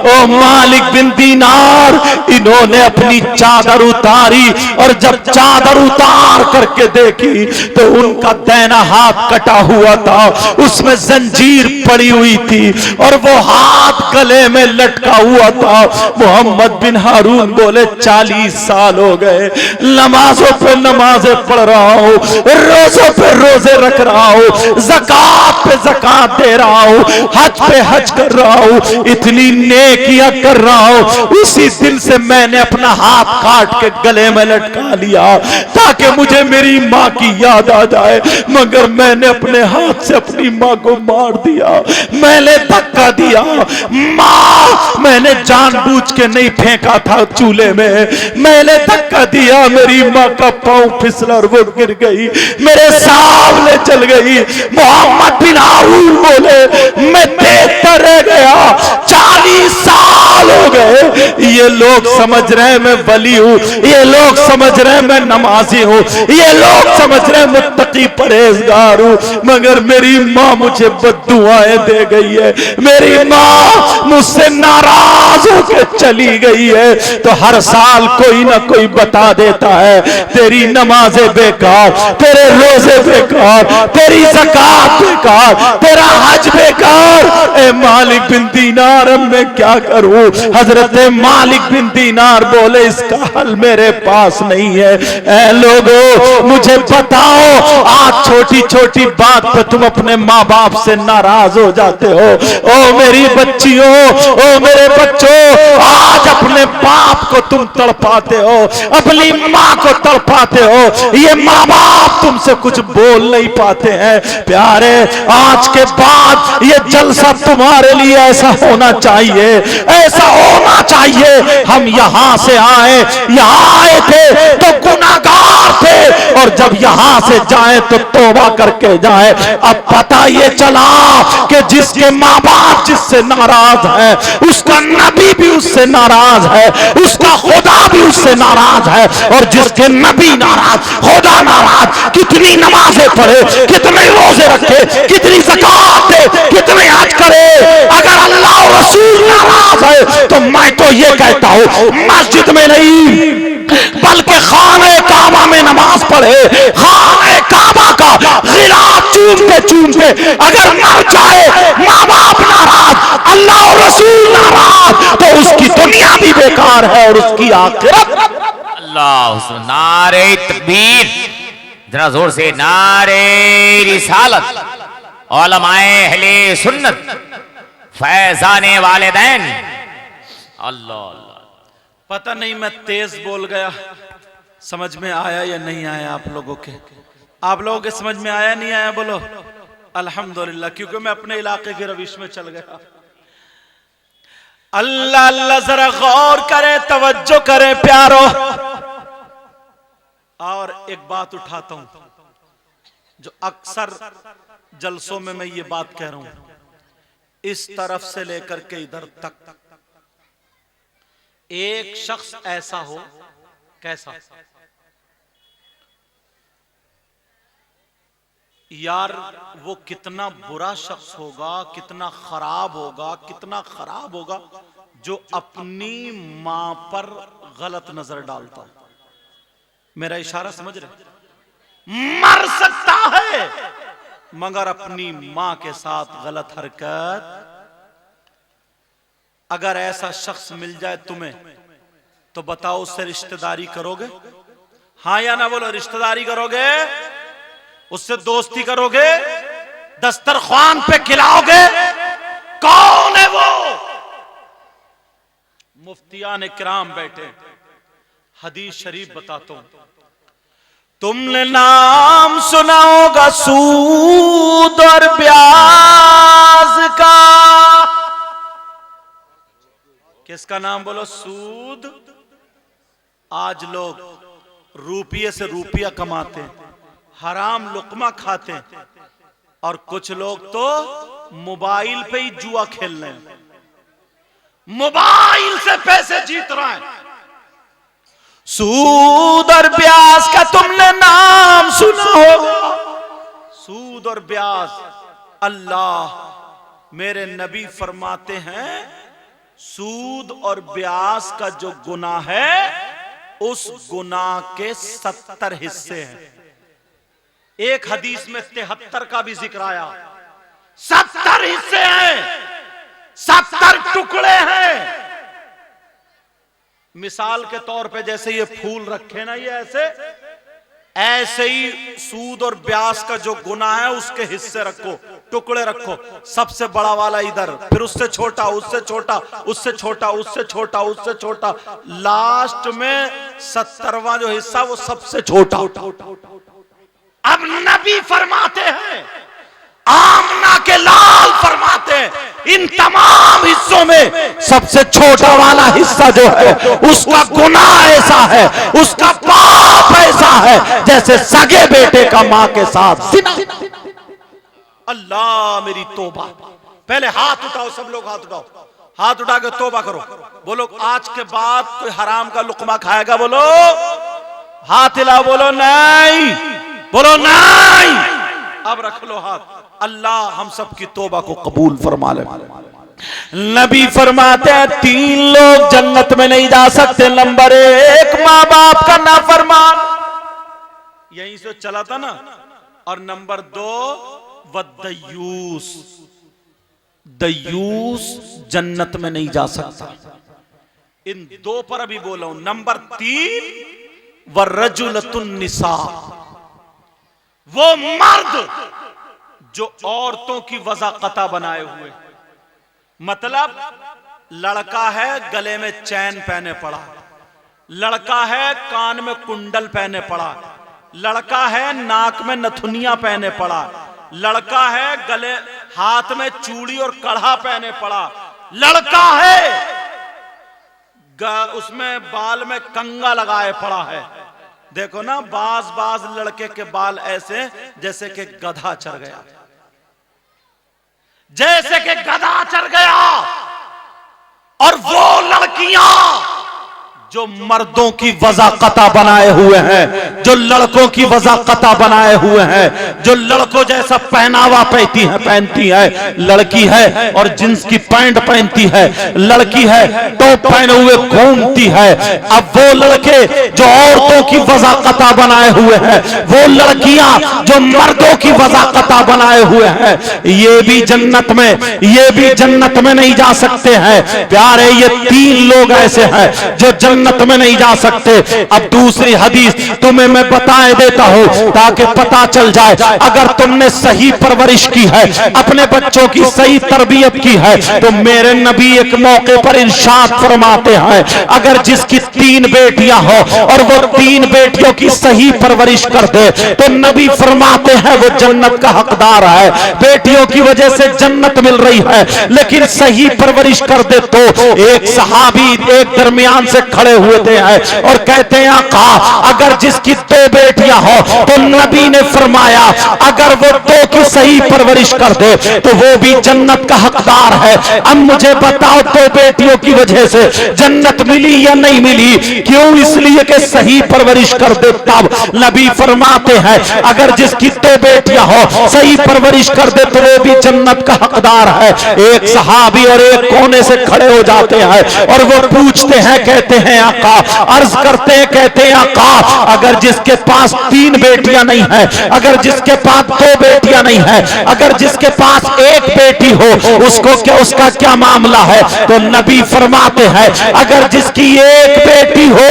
ओ मालिक बिन दीनार, इन्होंने अपनी चादर उतारी, और जब चादर उतार करके देखी तो उनका दाहिना हाथ कटा हुआ था, उसमें जंजीर पड़ी हुई थी, और वो हाथ गले में लटका हुआ था। मोहम्मद बिन हारून बोले, 40 साल हो गए, नमाजों पे नमाजें पढ़ रहा हूँ, रोजों पे रोजे रख रहा हूँ, ज़कात पे ज़कात दे रहा हूँ, हज पे हज कर रहा हूँ, इतनी नेकियां कर रहा हूँ। उसी दिन से मैंने अपना हाथ काट के गले में लटका लिया ताकि मुझे मेरी माँ की याद आ जाए, मगर मैंने अपने हाथ से अपनी माँ को मार दिया, मैंने धक्का दिया। माँ, मैंने जानबूझ के नहीं फेंका था चूल्हे में, मैंने धक्का दिया, मेरी माँ का पांव फिसला और वो गिर गई, मेरे सामने चल गई। मोहम्मद बिन हारून बोले, मैं देखता रह गया, 40 साल हो गए। ये लोग समझ रहे हैं मैं वली हूँ, ये लोग समझ रहे हैं मैं नमाजी हूँ, ये लोग समझ रहे हैं मुत्तकी परहेजगार हूँ, मगर मेरी माँ मुझे बद्दुआएं दे गई है, मेरी माँ मुझसे नाराज होकर चली गई है। तो हर साल कोई ना कोई बता देता है, तेरी नमाजें बेकार, तेरे रोजे बेकार, तेरी ज़कात बेकार, तेरा हज बेकार। ए मालिक बिन दीनार, अब मैं क्या करूं? हजरत मालिक बिन दीनार बोले, इसका हल मेरे पास नहीं है। ए लोगों, मुझे बताओ, आज छोटी छोटी बात पे तुम अपने माँ बाप से नाराज हो जाते हो। ओ मेरी बच्चियों, ओ मेरे बच्चों, आज अपने बाप को तुम तड़पाते हो, अपनी माँ को तड़पाते हो, ये माँ बाप तुमसे कुछ बोल नहीं पाते हैं। प्यारे, आज के बाद ये जलसा तुम्हारे लिए ऐसा होना चाहिए, ऐसा होना चाहिए। हम यहाँ से आए, यहाँ आए थे तो गुनाहगार थे, और जब यहाँ से जाए तो तौबा करके जाए। अब पता ये चला कि जिसके माँ बाप जिससे नाराज है, उसका नबी भी उससे नाराज है, उसका खुदा भी उससे नाराज है, और जिसके नबी नाराज, खुदा नाराज, कितनी नमाजें पढ़े, कितने रोजे रखे, कितनी ज़कात दे, कितने हज करे, अगर अल्लाह और रसूल नाराज है तो मैं तो ये कहता हूँ, मस्जिद में नहीं बल्कि खाने काबा में नमाज पढ़े, खाने काबा का गिलाफ चूमते चूमते अगर मर जाए, माँ बाप नाराज, अल्लाह और रसूल नाराज, तो उसकी दुनिया भी बेकार है और उसकी आखिरत। अल्लाह, नारे तकबीर, जरा जोर से नारे रिसालत, उलमाए अहले सुन्नत, फैजाने वालिदैन। अल्लाह, पता नहीं मैं तेज बोल गया, समझ में आया या नहीं आया आप लोगों के? आप लोगों के समझ में आया नहीं आया? बोलो अल्हम्दुलिल्लाह, क्योंकि मैं अपने इलाके की रविश में चल गया। अल्लाह अल्लाह, जरा गौर करे, तवज्जो करे प्यारो। और एक बात उठाता हूं जो अक्सर जलसों में मैं ये बात कह रहा हूं, इस तरफ से लेकर के इधर तक एक शख्स ऐसा हो, कैसा? यार वो कितना बुरा शख्स होगा, कितना खराब होगा, कितना खराब होगा जो अपनी मां पर गलत नजर डालता है। मेरा इशारा समझ रहे? मर सकता है मगर अपनी मां के साथ गलत हरकत। अगर ऐसा शख्स मिल जाए तुम्हें तो बताओ उससे रिश्तेदारी करोगे? हाँ या ना बोलो, रिश्तेदारी करोगे? उससे दोस्ती करोगे? दस्तरख्वान पे खिलाओगे? कौन है वो? मुफ्तियान किराम बैठे, हदीस शरीफ बताता हूं। तुमने नाम सुना होगा सूद और ब्याज का। किसका नाम बोलो? सूद। आज लोग रुपये से रुपया कमाते हैं, हराम लुकमा खाते हैं, और कुछ लोग तो मोबाइल पे ही जुआ खेल रहे हैं, मोबाइल से पैसे जीत रहे हैं। सूद और ब्याज का तुमने नाम सुना होगा। सूद और ब्याज, अल्लाह मेरे नबी फरमाते हैं सूद और ब्याज का जो गुनाह है उस गुनाह के 70 हिस्से हैं। एक हदीस में 73 का भी जिक्र आया। 70 हिस्से हैं, 70 टुकड़े हैं। मिसाल के तौर पे जैसे ये फूल रखे ना, ये ऐसे ही सूद और ब्याज का जो गुनाह है उसके हिस्से रखो, टुकड़े रखो। सबसे बड़ा वाला इधर, फिर उससे छोटा, उससे छोटा, उससे छोटा, उससे छोटा, उससे छोटा, लास्ट में 70वां जो हिस्सा वो सबसे छोटा। अब नबी फरमाते हैं, आमना के लाल फरमाते हैं, इन तमाम हिस्सों में सबसे छोटा वाला हिस्सा जो है उसका गुनाह ऐसा है, उसका पाप ऐसा है जैसे सगे बेटे का मां के साथ जिना। अल्लाह मेरी तौबा। पहले हाथ उठाओ, सब लोग हाथ उठाओ, हाथ उठा के तौबा करो। बोलो आज के बाद कोई हराम का लुकमा खाएगा? बोलो हाथ हिलाओ, बोलो नहीं, बोलो नहीं। अब रख लो हाथ। अल्लाह हम सब की तौबा को कबूल फरमा ले। नबी फरमाते हैं 3 लोग जन्नत में नहीं जा सकते। नंबर 1 माँ बाप का नाफरमान, यहीं से चला था ना। और नंबर 2 वद्दयूस, दयूस जन्नत में नहीं जा सकता। इन 2 पर अभी बोला हूं। नंबर 3 वरजुलतुन निसा, वो मर्द जो औरतों की वज़ाक़ता बनाए हुए। मतलब लड़का है गले में चैन पहने पड़ा, लड़का है कान में कुंडल पहने पड़ा, लड़का है नाक में नथुनिया पहने पड़ा, लड़का है गले हाथ में चूड़ी और कड़ा पहने पड़ा, लड़का है उसमें बाल में कंगा लगाए पड़ा है। देखो ना, बाज लड़के के बाल ऐसे जैसे कि गधा चढ़ गया, जैसे कि गधा चढ़ गया। और वो लड़कियां जो मर्दों की वज़ाक़ता बनाए हुए हैं, जो लड़कों की वज़ाक़ता बनाए हुए हैं, जो लड़कों जैसा पहनावा पहनती है, लड़की है और जींस की पैंट पहनती है, लड़की है टॉप पहने हुए घूमती है। अब वो लड़के जो औरतों की वज़ाक़ता बनाए हुए हैं, वो लड़कियां जो मर्दों की वज़ाक़ता बनाए हुए हैं, ये भी जन्नत में नहीं जा सकते हैं। प्यारे, ये 3 लोग ऐसे हैं जो जन्नत में नहीं जा सकते। अब दूसरी हदीस तुम्हें मैं बताए देता हूं ताकि पता चल जाए। अगर तुमने सही परवरिश की है, अपने बच्चों की सही तरबियत की है, तो मेरे नबी एक मौके पर इरशाद फरमाते हैं, अगर जिसकी 3 बेटियां हो और वो 3 बेटियों की सही परवरिश कर दे तो नबी फरमाते हैं वो जन्नत का हकदार है। बेटियों की वजह से जन्नत मिल रही है, लेकिन सही परवरिश कर दे तो एक सहाबी एक दरमियान से खड़े खड़े हुए थे और कहते हैं आका अगर जिसकी 2 बेटियां हो तो नबी ने फरमाया अगर वो 2 की सही परवरिश कर दे तो वो भी जन्नत का हकदार है। अब मुझे बताओ 2 बेटियों की वजह से जन्नत मिली या नहीं मिली? क्यों? इसलिए कि सही परवरिश कर दे। तब नबी फरमाते हैं अगर जिसकी 2 बेटियां हो सही परवरिश कर दे तो वो भी जन्नत का हकदार है। एक सहाबी और एक कोने से खड़े हो जाते हैं और वो पूछते हैं, कहते हैं आका, अर्ज करते हैं, कहते हैं आका अगर जिसके पास 3 बेटियां नहीं है, अगर जिसके पास 2 बेटियां नहीं है, अगर जिसके पास 1 बेटी हो उसको क्या, उसका क्या मामला है? तो नबी फरमाते हैं अगर जिसकी 1 बेटी हो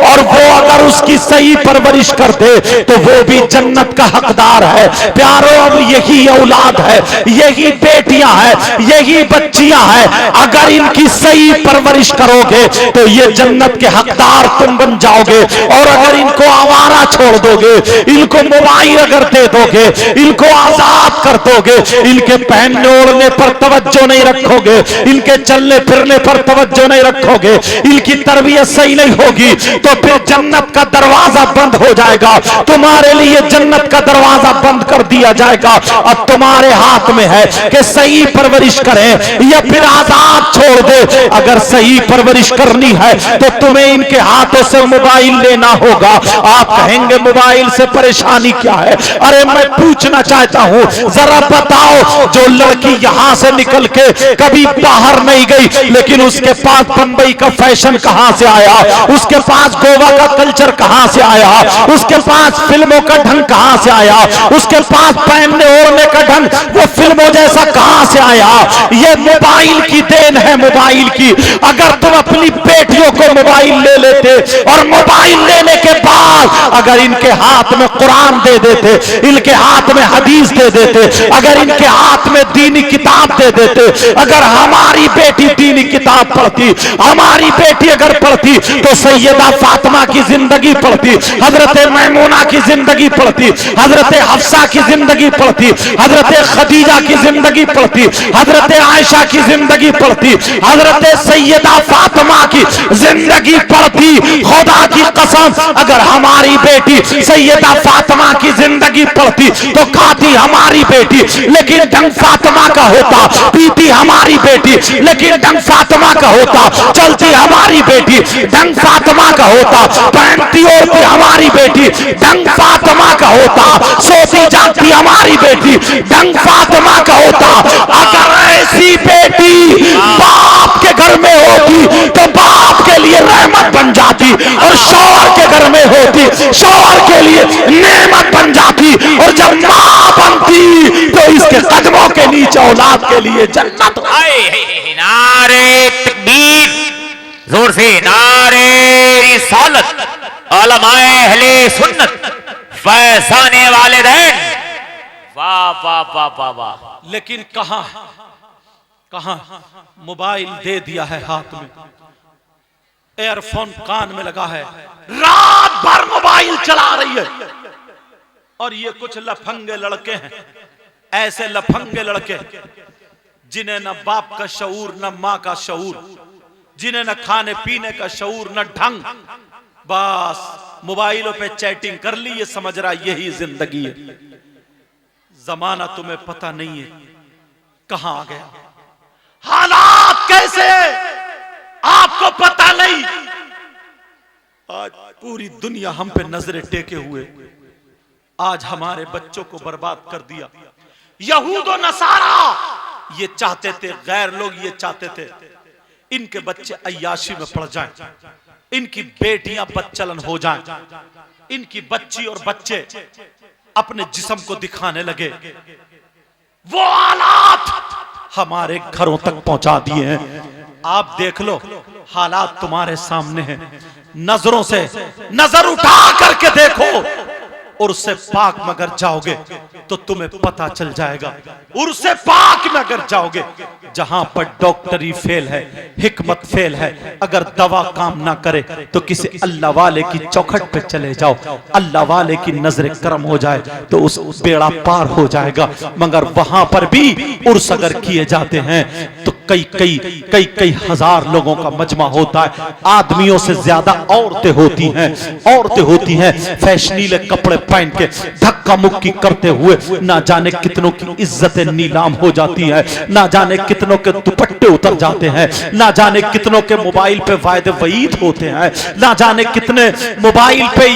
और वो अगर उसकी सही परवरिश कर दे तो वो भी जन्नत का हकदार है। प्यारो अब यही औलाद है, यही बेटियां हैं, यही बच्चियां हैं, अगर इनकी सही परवरिश करोगे तो ये जन्नत के हकदार तुम बन जाओगे। और अगर इनको आवारा छोड़ दोगे, इनको मोबाइल अगर दे दोगे, इनको आजाद कर दोगे, इनके पहनने ओढ़ने पर तवज्जो नहीं रखोगे, इनके चलने फिरने पर तवज्जो नहीं रखोगे, इनकी तरबियत सही नहीं होगी तो फिर जन्नत का दरवाजा बंद हो जाएगा। तुम्हारे लिए जन्नत का दरवाजा बंद कर दिया जाएगा। अब तुम्हारे हाथ में है कि सही परवरिश करें या फिर आजाद छोड़ दे। अगर सही परवरिश करनी है तो तुम्हें इनके हाथों से मोबाइल लेना होगा। आप कहेंगे मोबाइल से परेशानी क्या है? अरे मैं पूछना चाहता हूं, जरा बताओ जो लड़की यहां से निकल के कभी बाहर नहीं गई लेकिन उसके पास बंबई का फैशन कहां से आया, उसके पास गोवा का कल्चर कहां से आया, उसके पास फिल्मों का ढंग कहां से आया, उसके पास पहनने ओढ़ने का ढंग वो फिल्मों जैसा कहां से आया? ये मोबाइल की देन है, मोबाइल की। अगर तुम अपनी बेटियों को मोबाइल ले लेते और मोबाइल लेने के बाद अगर इनके हाथ में कुरान दे देते, इनके हाथ में हदीस दे देते, अगर इनके हाथ में दीनी किताब दे देते, अगर हमारी बेटी दीनी किताब पढ़ती, हमारी बेटी अगर पढ़ती तो सैयदा फातिमा की जिंदगी पढ़ती, हजरत मैमूना की जिंदगी पढ़ती, हजरत हफ्सा की जिंदगी पढ़ती, हजरत खदीजा की जिंदगी पढ़ती, हजरत आयशा की जिंदगी पढ़ती, हजरत सैयदा फातिमा की जिंदगी पढ़ती। खुदा की कसम अगर हमारी बेटी सैयदा फातिमा की जिंदगी पढ़ती तो खाती हमारी बेटी लेकिन ढंग फातिमा का होता, पीती हमारी बेटी लेकिन ढंग फातिमा का होता, चलती हमारी बेटी ढंग फातिमा का होता, पहनती ओढ़ती हमारी बेटी ढंग फातिमा का होता, सोती जागती हमारी बेटी ढंग फातिमा का होता। अगर ऐसी बेटी बाप के घर में होती तो बाप के लिए रहमत बन जाती, और शौहर के घर में होती शौहर के लिए नेमत बन जाती, और जब मां बनती तो इसके कदमों के नीचे औलाद के लिए जन्नत। नारे तकबीर, जोर से नारे रिसालत, उलमाए अहले सुन्नत, फैजाने वालिदैन। वाह वाह वाह वाह वाह। लेकिन कहां कहां मोबाइल दे दिया है हाथ में, एयरफोन कान में लगा है, रात भर मोबाइल चला रही है। और ये कुछ लफंगे लड़के हैं, ऐसे लफंगे लड़के जिन्हें न बाप का शऊर न मां का शऊर, जिन्हें न खाने पीने का शऊर न ढंग, बस मोबाइलों पे चैटिंग कर ली, ये समझ रहा यही जिंदगी है। जमाना तुम्हें पता नहीं है कहां आ गया, हालात कैसे आपको पता नहीं। आज पूरी दुनिया हम पे नजरें टेके हुए, आज हमारे बच्चों को बर्बाद कर दिया। यहूद और नसारा ये चाहते थे, गैर लोग ये चाहते थे इनके बच्चे अय्याशी में पड़ जाएं, इनकी बेटियां बच्चलन हो जाएं, इनकी बच्ची और बच्चे अपने जिस्म को दिखाने लगे। वो हालात हमारे घरों तक पहुंचा दिए हैं। आप देख लो, हालात तुम्हारे सामने हैं, नजरों से नजर उठा करके देखो। उर्से पाक में अगर जाओगे तो तुम्हें पता चल जाएगा, उर्से पाक में अगर जाओगे जहां पर डॉक्टरी फेल है, हिकमत फेल है, अगर दवा काम ना करे तो किसी अल्लाह वाले की चौखट पे चले जाओ, अल्लाह वाले की नजर करम हो जाए तो उस बेड़ा पार हो जाएगा। मगर वहां पर भी उर्स अगर किए जाते हैं तो कई हजार लोगों का मजमा होता है, आदमियों से ज्यादा औरतें होती हैं फैशनीले कपड़े पहन के धक्का मुक्की करते हुए, ना जाने कितनों की इज्जतें नीलाम हो जाती है, ना जाने कितनों के दुपट्टे उतर जाते हैं, ना जाने कितनों के मोबाइल पे वायदे वईद होते हैं, ना जाने कितने मोबाइल पे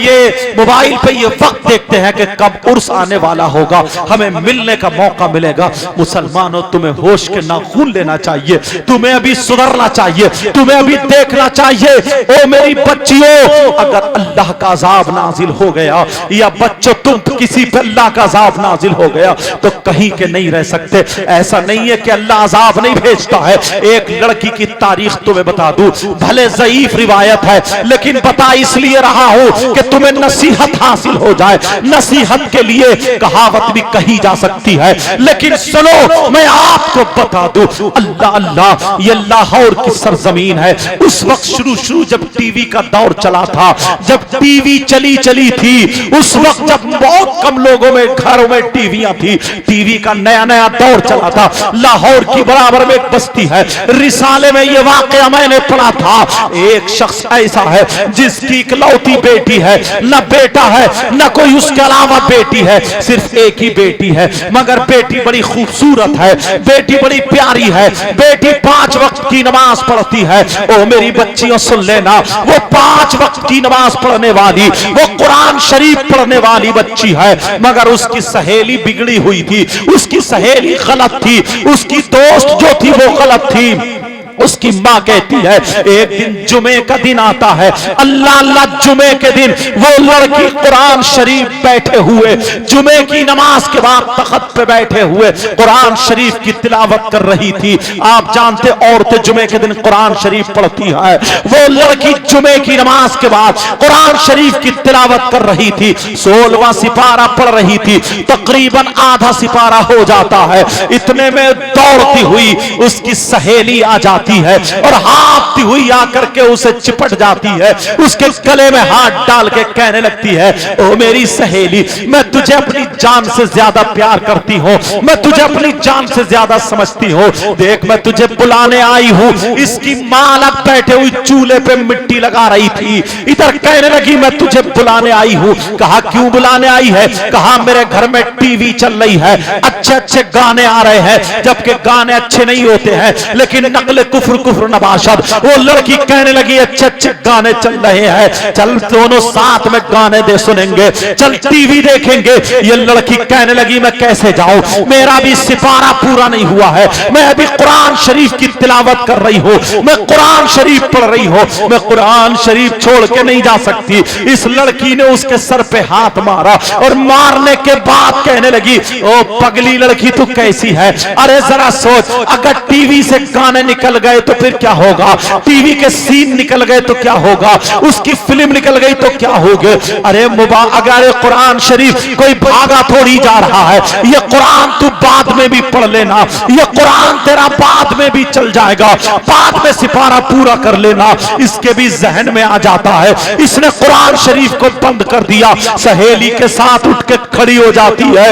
ये वक्त देखते हैं कि कब उर्स आने वाला होगा, हमें मिलने का मौका मिलेगा। मुसलमानों, तुम्हें होश के नाखून लेना चाहिए, तुम्हें अभी सुधरना चाहिए, तुम्हें अभी देखना चाहिए। ओ मेरी बच्चियों, अगर अल्लाह का अजाब नाजिल हो गया या बच्चों तुम किसी पे अल्लाह का अजाब नाजिल हो गया तो कहीं के नहीं रह सकते। ऐसा नहीं है कि अल्लाह अजाब नहीं भेजता है। एक लड़की की तारीख तुम्हें बता दूं, भले ज़ईफ रिवायत है लेकिन बता इसलिए रहा हूं कि तुम्हें नसीहत हासिल हो जाए। नसीहत के लिए कहावत भी कही जा सकती है, लेकिन सुनो मैं आपको बता दूं, अल्लाह अल्लाह, ये लाहौर की सरजमीन है। उस वक्त शुरू जब टीवी का दौर चला था, जब टीवी चली थी, उस वक्त जब बहुत कम लोगों में घरों में टीवियां थी, टीवी का नया दौर चला था। लाहौर की बराबर में एक बस्ती है, रिसाले में ये वाकया मैंने पढ़ा था। एक शख्स ऐसा है जिसकी इकलौती बेटी है, न बेटा है न कोई उसके अलावा बेटी है, सिर्फ एक ही बेटी है, मगर बेटी बड़ी खूबसूरत है, बेटी बड़ी प्यारी है, बेटी 5 वक्त की नमाज पढ़ती है। ओ मेरी बच्चियों सुन लेना, वो 5 वक्त की नमाज पढ़ने वाली, वो कुरान शरीफ पढ़ने वाली बच्ची है, मगर उसकी सहेली बिगड़ी हुई थी, उसकी सहेली गलत थी, उसकी दोस्त जो थी वो गलत थी। उसकी मां कहती है, एक दिन जुमे का दिन आता है, अल्लाह अल्लाह, जुमे के दिन वो लड़की कुरान शरीफ बैठे हुए, जुमे की नमाज के बाद तख्त पे बैठे हुए कुरान शरीफ की तिलावत कर रही थी। आप जानते औरतें जुमे के दिन कुरान शरीफ पढ़ती है, वो लड़की जुमे की नमाज के बाद कुरान शरीफ की तिलावत कर रही थी। 16वां सिपारा पढ़ रही थी, तकरीबन आधा सिपारा हो जाता है, इतने में दौड़ती हुई उसकी सहेली आ जाती है और हाँफती हुई आकर के उसे चिपट जाती है, उसके गले में हाथ डाल के कहने लगती है, ओ मेरी सहेली, मैं तुझे अपनी जान से ज्यादा प्यार करती हूँ, मैं तुझे अपनी जान से ज्यादा समझती हूँ, देख मैं तुझे बुलाने आई हूँ। इसकी मां अलग बैठे हुई चूल्हे पे मिट्टी लगा रही थी, इधर कहने लगी मैं तुझे बुलाने आई हूँ। कहा क्यों बुलाने आई है? कहा मेरे घर में टीवी चल रही है, अच्छे गाने आ रहे हैं, जबकि गाने अच्छे नहीं होते हैं लेकिन नकल कुफ्र नबाशद। वो लड़की कहने लगी अच्छे गाने चल रहे हैं, चल दोनों साथ में गाने दे सुनेंगे, चल टीवी देखेंगे। ये लड़की कहने लगी मैं कैसे जाऊं, मेरा भी सिपारा पूरा नहीं हुआ है, मैं अभी कुरान शरीफ की तिलावत कर रही हूं, मैं कुरान शरीफ पढ़ रही हूं, मैं कुरान शरीफ छोड़ के नहीं जा सकती। इस लड़की ने उसके सर पे हाथ मारा और मारने के बाद कहने लगी, ओ पगली लड़की तू कैसी है? अरे जरा सोच, अगर टीवी से गाने निकल गए तो फिर क्या होगा, टीवी के सीन निकल गए तो क्या होगा, उसकी फिल्म निकल गई तो क्या होगा? अरे अगर कुरान शरीफ कोई भागा थोड़ी जा रहा है, ये कुरान तू बाद में भी पढ़ लेना, ये कुरान तेरा बाद में भी चल जाएगा, बाद में सिपारा पूरा कर लेना। इसके भी जहन में आ जाता है, इसने कुरान शरीफ को बंद कर दिया, सहेली के साथ उठ के खड़ी हो जाती है।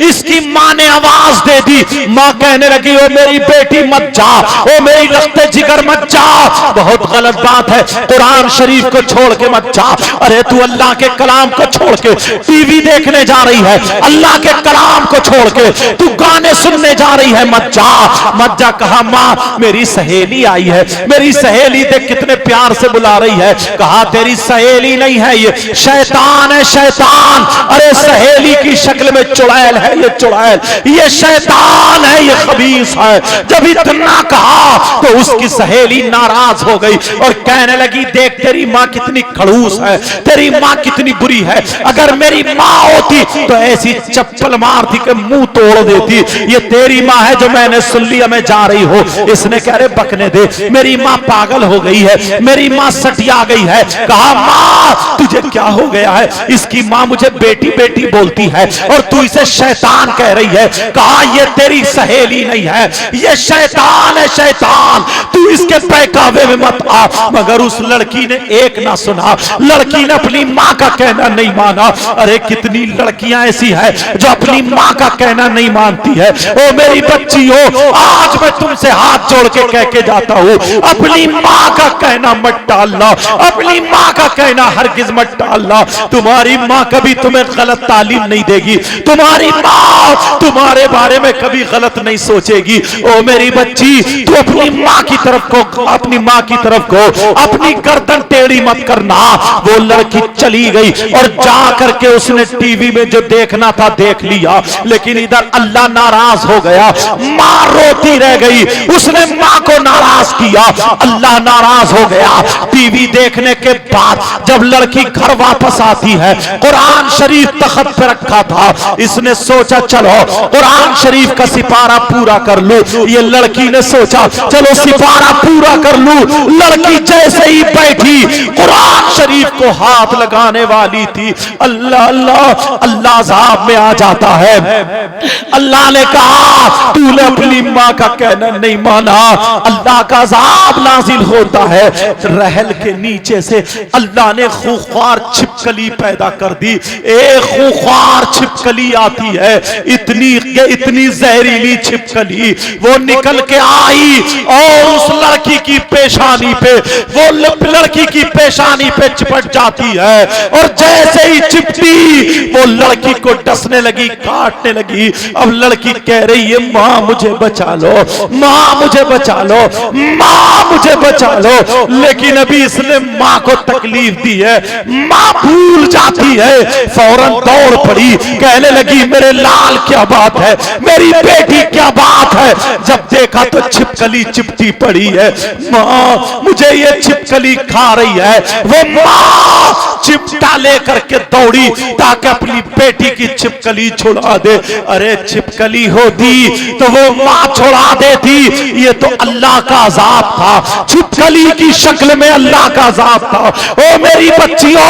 इसकी मां ने आवाज दे दी, मां कहने लगी ओ मेरी बेटी मत जा, ओ मेरी रखते जिगर मत जा, बहुत गलत बात है, कुरान शरीफ को छोड़ के मत जा। अरे तू अल्लाह के कलाम को छोड़ के टीवी देखने जा रही है, अल्लाह के कलाम को छोड़ के तू गाने सुनने जा रही है, मत जा मत जा। कहा मां मेरी सहेली आई है, मेरी सहेली देख कितने प्यार से बुला रही है। कहा तेरी सहेली नहीं है, ये शैतान है, शैतान। अरे सहेली की शक्ल में चुड़ैल है, ये चुड़ैल, ये शैतान है, ये खबीस है। जब इतना कहा तो उसकी सहेली नाराज हो गई और कहने लगी देख तेरी मां कितनी खड़ूस है, तेरी मां कितनी बुरी है, अगर मेरी मां होती तो ऐसी चप्पल मारती के मुंह तोड़ देती, ये तेरी मां है जो मैंने सुन लिया मैं जा रही हूं। इसने कह रहे बकने दे, मेरी मां पागल हो गई है, मेरी मां सटिया गई है। कहा मां तुझे क्या हो गया है? इसकी मां मुझे बेटी बेटी बोलती है और तू इसे शैतान कह रही है। कहा ये तेरी सहेली नहीं है, ये शैतान है, शैतान, तू इसके बहकावे में मत आ। मगर उस लड़की ने एक ना सुना, लड़की ने अपनी मां का कहना नहीं माना। अरे कितनी लड़कियां ऐसी है जो अपनी माँ का कहना नहीं मानती है। ओ मेरी बच्ची हो, आज मैं तुमसे हाथ जोड़ के कह के जाता हूँ, अपनी माँ का कहना मत टालना, अपनी माँ का कहना हरगिज मत टालना। तुम्हारी माँ कभी तुम्हें गलत तालीम नहीं देगी, तुम्हारी माँ तुम्हारे बारे में कभी गलत नहीं सोचेगी। ओ मेरी बच्ची, तू अपनी माँ की तरफ को, अपनी माँ की तरफ को अपनी गर्दन टेढ़ी मत करना। वो लड़की चली गई और जा करके उसने टीवी में जो देखना था देख लिया, लेकिन इधर अल्लाह नाराज हो गया, माँ रोती रह गई, उसने माँ को नाराज किया, अल्लाह नाराज हो गया। टीवी देखने के बाद जब लड़की घर वापस आती है, कुरान शरीफ तख्त पे रखा था, इसने सोचा चलो कुरान शरीफ का सिपारा पूरा कर लूं। ये लड़की ने सोचा चलो सिपारा पूरा कर लूं। लड़की जैसे ही बैठी कुरान शरीफ को हाथ लगाने वाली थी, अल्लाह अल्लाह अल्लाह अज़ाब में आ जाता है। अल्लाह ने कहा तूने अपनी माँ का कहना नहीं माना, अल्लाह का अज़ाब नाजिल होता है। रहल के नीचे से अल्लाह ने खूंखार छिपकली पैदा कर दी। एक खूंखार छिपकली आती है, इतनी जहरीली छिपकली, वो निकल के आई और उस लड़की की पेशानी पे, वो लड़की की पेशानी पे चिपट जाती है और जैसे ही चिपटी वो लड़की को डसने लगी, काटने लगी। अब लड़की कह रही है माँ मुझे बचा लो, माँ मुझे बचा लो, माँ मुझे बचा लो, लेकिन अभी इसने माँ को तकलीफ दी है। माँ भूल जाती है, फौरन दौड़ पड़ी, कहने लगी मेरे लाल क्या बात है, मेरी बेटी क्या बात है। जब देखा तो छिपकली चिपटी पड़ी है। माँ मुझे ये छिपकली खा रही है। वो माँ चिमटा लेकर के दौड़ी ताकि अपनी बेटी की छिपकली छुड़ा दे। अरे छिपकली होती तो वो माँ छुड़ा देती, ये तो अल्लाह का अज़ाब था, छिपकली की शक्ल में अल्लाह का अज़ाब था। ओ मेरी बच्चियों,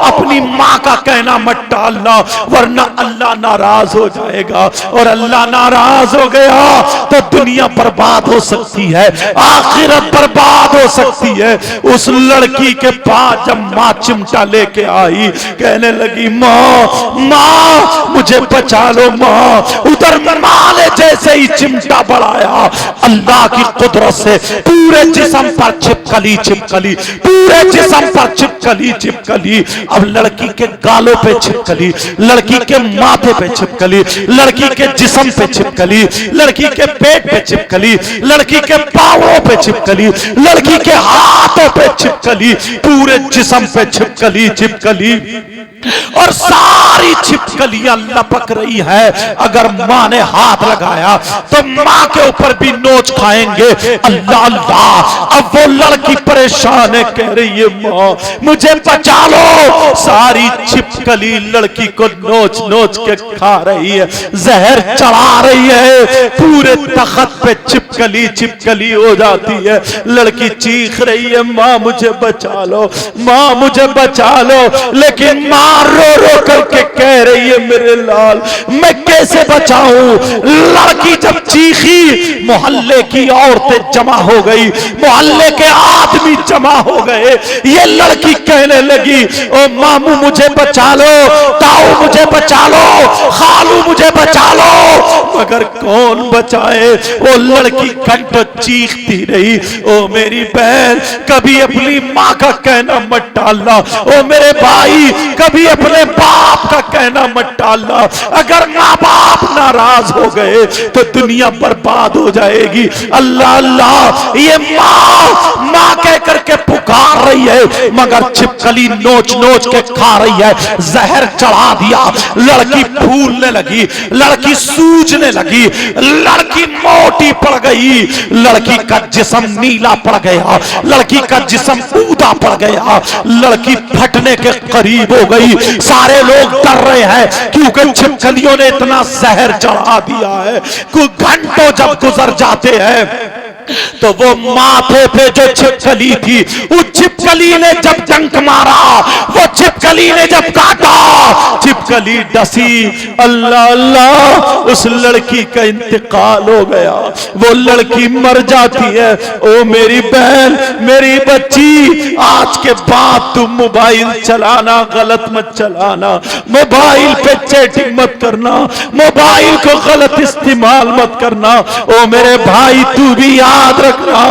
अपनी माँ का कहना मत टालना, वरना अल्लाह नाराज हो जाएगा, और अल्लाह नाराज हो गया तो दुनिया बर्बाद हो सकती है, आखिरत बर्बाद हो सकती है। उस लड़की के पास जब माँ चिमटा लेके आई, कहने लगी माँ माँ मुझे बचा लो माँ। उधर माँ ने जैसे ही चिमटा बढ़ाया, अल्लाह की कुदरत से पूरे जिस्म पर छिपकली छिपकली, पूरे जिस्म पर छिपकली छिपकली। अब लड़की के गालों पे छिपकली, लड़की के माथे पे छिपकली, लड़की के जिस्म पे छिपकली, लड़की के पेट पे छिपकली, लड़की के पांवों पे छिपकली, लड़की के हाथों पे छिपकली, पूरे जिस्म पे छिपकली छिपकली, और सारी छिपकलियां लपक रही है। अगर माँ ने हाथ लगाया तो माँ के ऊपर भी नोच खाएंगे। अल्लाह अल्लाह, अब वो लड़की परेशान है, कह रही है माँ मुझे बचा लो। सारी छिपकली लड़की को नोच नोच के खा रही है, जहर चढ़ा रही है, पूरे तख्त पे छिपकली छिपकली हो जाती है। लड़की चीख रही है माँ मुझे बचा लो, माँ मुझे बचा लो, लेकिन माँ रो रो करके कह रही है मेरे लाल मैं कैसे बचाऊं। लड़की जब चीखी, मोहल्ले की औरतें जमा हो गई, मोहल्ले के आदमी जमा हो गए। ये लड़की कहने लगी ओ मामू मुझे बचा लो, ताऊ मुझे बचा लो, खालू मुझे बचा लो, मगर कौन बचाए। वो लड़की घंटों चीखती रही। ओ मेरी बहन, कभी अपनी माँ का कहना मत टालना। ओ मेरे भाई, कभी अपने बाप का कहना मत टालना। अगर माँ बाप नाराज हो गए तो दुनिया बर्बाद हो जाएगी। अल्लाह अल्लाह, ये माँ माँ कह करके पुकार रही है, मगर छिपकली नोच नोच के खा रही है, जहर चढ़ा दिया। लड़की फूलने लगी, लड़की सूजने लगी, लड़की मोटी पड़ गई, लड़की का जिस्म नीला पड़ गया, लड़की का जिस्म ऊदा पड़ गया, लड़की फटने के करीब हो गई। सारे लोग डर रहे हैं क्योंकि छिपकलियों ने इतना जहर चढ़ा दिया है। कुछ घंटों जब गुजर जाते हैं तो वो माथे पे जो छिपकली थी, उस छिपकली ने जब डंक मारा, वो छिपकली ने जब काटा, छिपकली डसी। अल्लाह अल्लाह, उस लड़की का इंतकाल हो गया, वो लड़की मर जाती है। ओ मेरी बहन, मेरी बच्ची, आज के बाद तुम मोबाइल चलाना गलत मत चलाना, मोबाइल पे चैटिंग मत करना, मोबाइल को गलत इस्तेमाल मत करना। ओ मेरे भाई, तू भी याद रखना,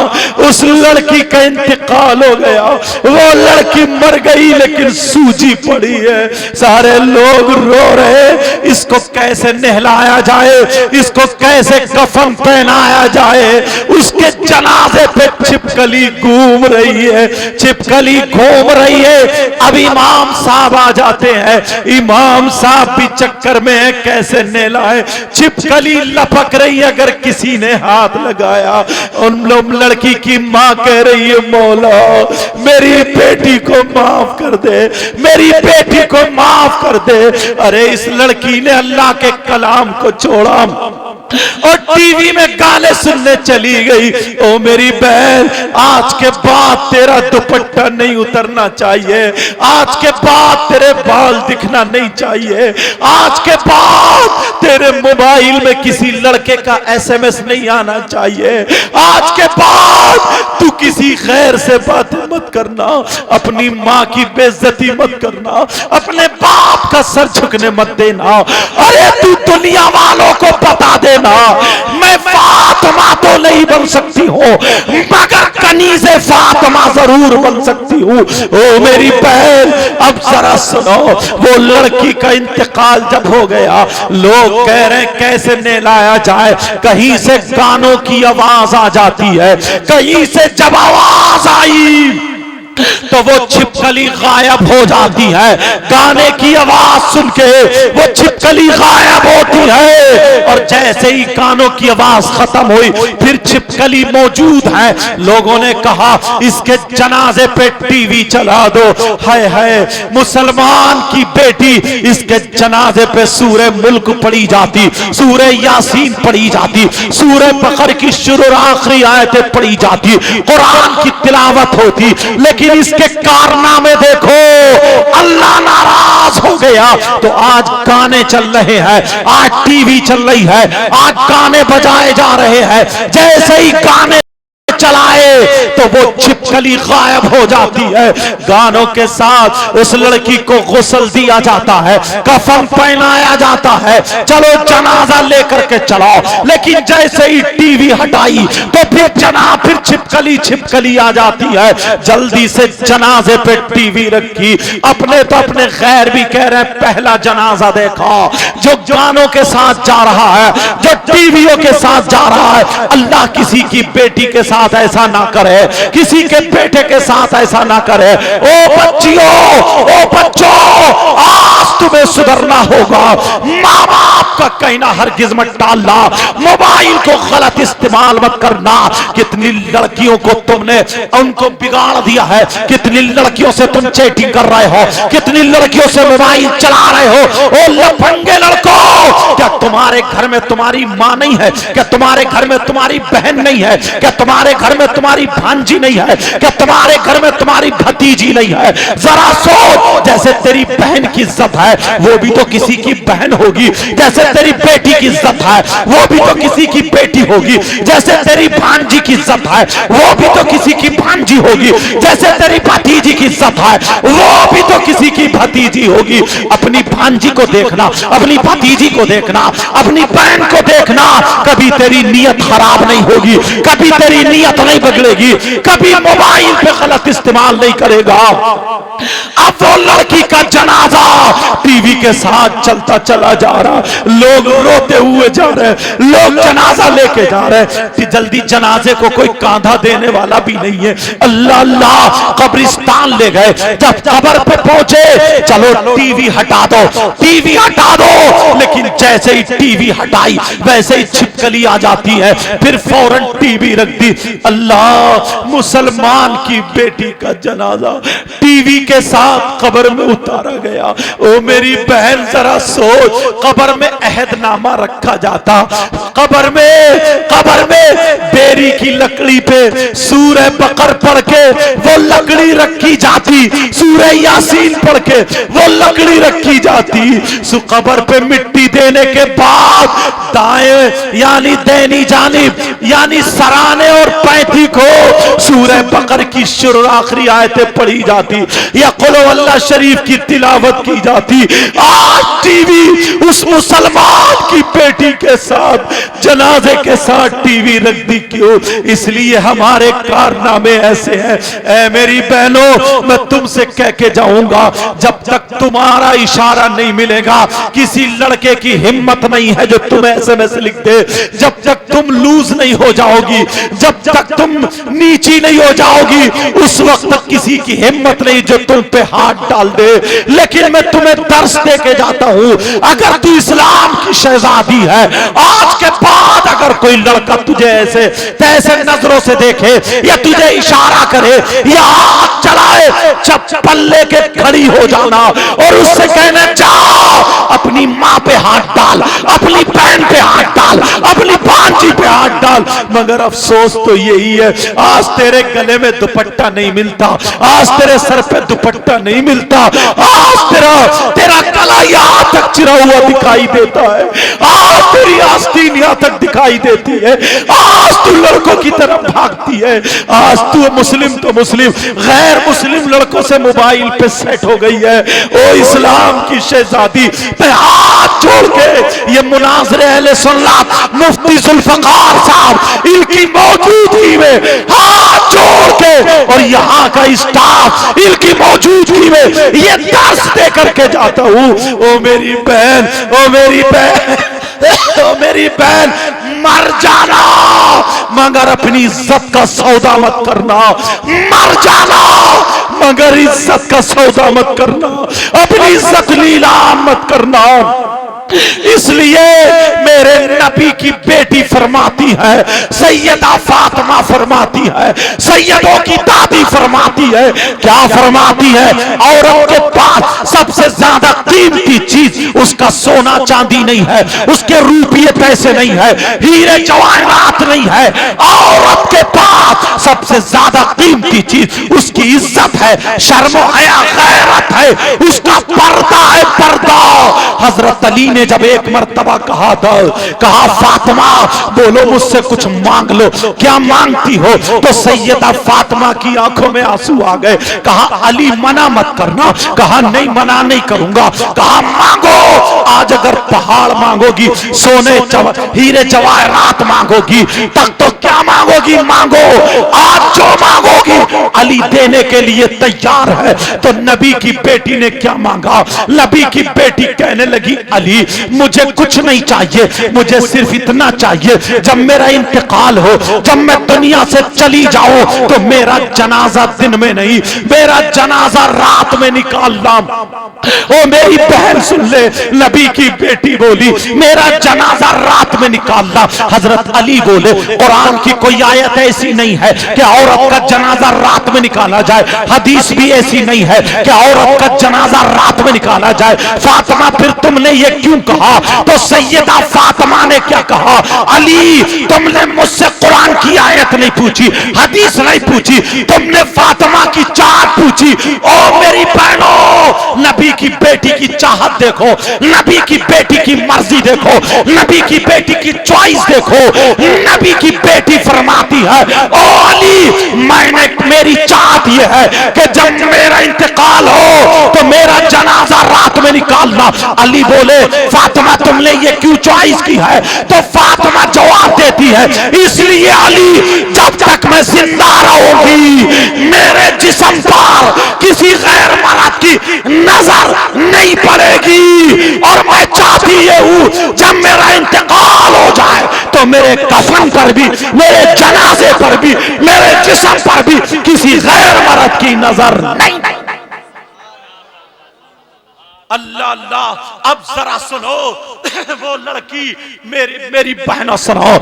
उस लड़की का इंतकाल हो गया, वो लड़की मर गई लेकिन सूजी पड़ी है। सारे लोग रो रहे, इसको कैसे नहलाया जाए, इसको कैसे कफन पहनाया जाए। उसके जनाजे पे छिपकली घूम रही है, छिपकली घूम रही है। अब इमाम साहब आ जाते हैं, इमाम साहब भी चक्कर में है, कैसे नहलाए। छिपकली लपक रही है, अगर किसी ने हाथ लगाया। उन लोग, लड़की की मां कह रही है, मौला मेरी बेटी को माफ कर दे, मेरी बेटी को माफ कर दे। अरे इस लड़की ने अल्लाह के कलाम को छोड़ा और टीवी में गाने सुनने चली गई। ओ मेरी बहन, आज के बाद तेरा दुपट्टा नहीं उतरना चाहिए, आज के बाद तेरे बाल दिखना नहीं चाहिए, आज के बाद तेरे मोबाइल में किसी लड़के का SMS नहीं आना चाहिए, आज के बाद तू किसी गैर से बातें मत करना, अपनी माँ की बेइज्जती मत करना, अपने बाप का सर झुकने मत देना। अरे तू दुनिया वालों को बता देना, मैं फातिमा तो नहीं बन सकती हूँ, मगर कनीज़े फातिमा जरूर बन सकती हूँ। ओ मेरी बहन, अब जरा सुनो, वो लड़की का इंतकाल जब हो गया, लोग कह रहे हैं कैसे नहलाया जाए। कहीं से गानों की आवाज आ जाती है, कहीं से जब आवाज आई तो वो छिपकली गायब हो जाती है। गाने की आवाज सुन के वो छिपकली गायब होती है, और जैसे ही गानों की आवाज खत्म हुई, फिर छिपकली मौजूद है। लोगों ने कहा इसके जनाजे पे टीवी चला दो। हाय हाय, मुसलमान की बेटी, इसके जनाजे पे सूरे मुल्क पढ़ी जाती, सूरे यासीन पढ़ी जाती, सूरे बकर की शुरू आखिरी आयतें पढ़ी जाती, कुरान की तिलावत होती। लेकिन इसके कारनामे देखो, अल्लाह नाराज हो गया। तो आज गाने चल रहे हैं, आज टीवी चल रही है, आज गाने बजाए जा रहे हैं। जैसे ही गाने चलाए तो वो छिपकली गायब हो जाती है। गानों के साथ उस लड़की को गुस्ल दिया जाता है, कफन पहनाया जाता है, चलो जनाजा लेकर के चलो। लेकिन जैसे ही टीवी हटाई तो फिर छिपकली छिपकली आ जाती है। जल्दी से जनाजे पे टीवी रखी। अपने तो अपने गैर भी कह रहे हैं पहला जनाजा देखा, जो गानों के साथ जा रहा है, जो टीवियों के साथ जा रहा है। अल्लाह किसी की बेटी के साथ ऐसा ना करे, किसी के बेटे के साथ ऐसा ना करे। ओ बच्चियों, ओ बच्चों, आज तुम्हें सुधरना होगा। माँ बाप का कहना हरगिज मत टालना, मोबाइल को गलत इस्तेमाल मत करना। कितनी लड़कियों को तुमने उनको बिगाड़ दिया है, कितनी लड़कियों से तुम चैटिंग कर रहे हो, कितनी लड़कियों से मोबाइल चला रहे हो। ओ लफंगे लड़कों, क्या तुम्हारे घर में तुम्हारी माँ नहीं है? क्या तुम्हारे घर में तुम्हारी बहन नहीं है? क्या तुम्हारे घर में तुम्हारी भांजी नहीं है? क्या तुम्हारे घर में तुम्हारी भतीजी नहीं है? जरा सोच, जैसे तेरी बहन की इज्जत है वो भी तो किसी की बहन होगी, जैसे तेरी बेटी की इज्जत है वो भी तो किसी की बेटी होगी, जैसे तेरी भांजी की इज्जत है वो भी तो किसी की भांजी होगी, जैसे तेरी भतीजी की इज्जत है वो भी तो किसी की भतीजी होगी। अपनी भांजी को देखना, अपनी भतीजी को देखना, अपनी बहन को देखना, कभी तेरी नीयत खराब नहीं होगी, कभी तेरी नीयत नहीं बगड़ेगी, कभी मोबाइल पे गलत इस्तेमाल नहीं करेगा। अब वो लड़की का जनाजा टीवी के साथ चलता चला जा रहा, लोग रोते हुए जा रहे, लोग जनाजा लेके जा रहे। जल्दी जनाजे को कोई कांधा देने वाला भी नहीं है। अल्लाह अल्लाह, कब्रिस्तान ले गए। जब कब्र पे पहुंचे, चलो टीवी हटा दो, टीवी हटा दो। लेकिन जैसे ही टीवी हटाई वैसे ही छिपकली आ जाती है, फिर फौरन टीवी रख दी। अल्लाह, मुसलमान की बेटी का जनाजा टीवी के साथ कब्र में उतारा गया। ओ मेरी बहन जरा सोच, कब्र में अहदनामा रखा जाता, कब्र में बेरी की लकड़ी पे सूरह बकर पढ़ के वो लकड़ी रखी जाती, सूरह यासीन पढ़ के वो लकड़ी रखी जाती। सो कब्र पे मिट्टी देने के बाद दाएं यानी दैनी जानिब यानी सराने और पैंती को सूरह बकर की शुरू आखिरी आयतें पढ़ी जाती या कुल अल्लाह शरीफ की तिलावत की जाती। आज टीवी उस मुसलमान की बेटी के साथ जनाजे के साथ टीवी रख दी, क्यों? इसलिए हमारे कारनामे ऐसे हैं। ऐ मेरी बहनों, मैं तुमसे कह के जाऊंगा, जब तक तुम्हारा इशारा नहीं मिलेगा, किसी लड़के की हिम्मत नहीं है जो तुम्हें एसएमएस लिख दे, जब तक तुम लूज नहीं हो जाओगी, जब तक तुम नीची नहीं हो जाओगी, उस वक्त तक किसी की हिम्मत नहीं जो तुम पे हाथ डाल दे। लेकिन मैं तुम्हें दर्श दे के जाता हूं, अगर तू इस्लाम की शहजादी है, आज के बाद अगर कोई लड़का तुझे ऐसे तैसे नजरों से देखे या तुझे इशारा करे या हाथ चलाए, चप्पल लेके खड़ी हो जाना और उससे कहना जाओ अपनी माँ पे हाथ डाल, अपनी बहन पे हाथ डाल, अपनी भांजी पे हाथ डाल। मगर अफसोस तो यही है, आज तेरे गले में दुपट्टा नहीं मिलता, आज तेरे सर पे दुपट्टा नहीं मिलता, आज तेरा गला यहाँ तक चिरा हुआ दिखाई देता है, आज तेरी आस्तीन यहाँ तक दिखाई देती है, आज तू लड़कों की तरफ भागती है, आज तू मुस्लिम तो मुस्लिम गैर मुस्लिम लड़कों से मोबाइल पे सेट हो गई है। ओ इस्लाम की शहजादी, मैं हाथ जोड़ के ये मुनाज़रे अहले सुन्नत मुफ्ती जुल्फकार साहब इनकी मौजूदगी में हाथ जोड़ के और यहाँ का स्टाफ इनकी मौजूदगी में ये दर्श दे करके जाता हूँ। ओ मेरी बहन, ओ मेरी बहन, ओ मेरी बहन, मर जाना मगर अपनी इज्जत का सौदा मत करना, मर जाना मगर इज्जत का सौदा मत करना, अपनी इज्जत नीलाम मत करना। इसलिए मेरे नबी की बेटी फरमाती है, सैयदा फातिमा फरमाती है, सैयदों की दादी फरमाती है, क्या फरमाती है? औरत के पास सबसे ज्यादा कीमती चीज उसका सोना चांदी नहीं है, उसके रुपये पैसे नहीं है, हीरे जवाहरात नहीं है। औरत के पास सबसे ज्यादा कीमती चीज उसकी इज्जत है, शर्म हया गैरत है, उसका पर्दा है, पर्दा। हजरत अली ने जब एक मर्तबा कहा था, कहा फातिमा बोलो मुझसे कुछ मांग लो, क्या मांगती हो? तो सैयदा फातिमा की आंखों में आंसू आ गए। कहा अली मना मत करना, कहा नहीं मना नहीं करूंगा, कहा मांगो। आज अगर पहाड़ मांगोगी, सोने हीरे जवाहरात मांगोगी, तब तो क्या मांगोगी मांगो, आज जो मांगोगी अली देने के लिए तैयार है। तो नबी की बेटी ने क्या मांगा? नबी की बेटी कहने लगी अली मुझे कुछ नहीं चाहिए, मुझे सिर्फ इतना चाहिए, जब मेरा इंतकाल हो, जब मैं दुनिया से चली जाऊं तो मेरा जनाजा दिन में नहीं, मेरा जनाजा रात में निकालना। ओ मेरी बहन सुन ले, नबी की बेटी बोली मेरा जनाजा रात में निकालना। हजरत अली बोले कुरान की कोई आयत ऐसी नहीं है कि औरत का जनाजा रात में निकाला जाए, हदीस भी ऐसी नहीं है कि औरत का जनाजा रात में निकाला जाए। फातिमा फिर तुमने ये क्यों कहा? तो सैयदा फातिमा ने क्या कहा? अली तुमने मुझसे कुरान की आयत नहीं पूछी, हदीस नहीं पूछी, तुमने फातिमा की चाहत पूछी। ओ मेरी बहनों, नबी की बेटी की चाहत देखो, नबी की बेटी की मर्जी देखो, नबी की बेटी की चॉइस देखो। नबी की बेटी फरमाती है ओ अली मेरी चाहत यह है कि जब मेरा इंतकाल हो तो मेरा जनाजा रात में निकालना। अली बोले फातिमा तुमने ये क्यों चॉइस की है? तो फातिमा जवाब देती है इसलिए अली जब तक मैं जिंदा रहूंगी मेरे जिस्म पर किसी गैर मर्द की नजर नहीं पड़ेगी, और मैं चाहती ये हूं जब मेरा इंतकाल हो जाए तो मेरे कफन पर भी, मेरे जनाजे पर भी, मेरे जिस्म पर भी किसी गैर मर्द की नजर नहीं। अल्लाह अल्लाह। अब जरा सुनो, वो लड़की मेरी बहनों सुनो,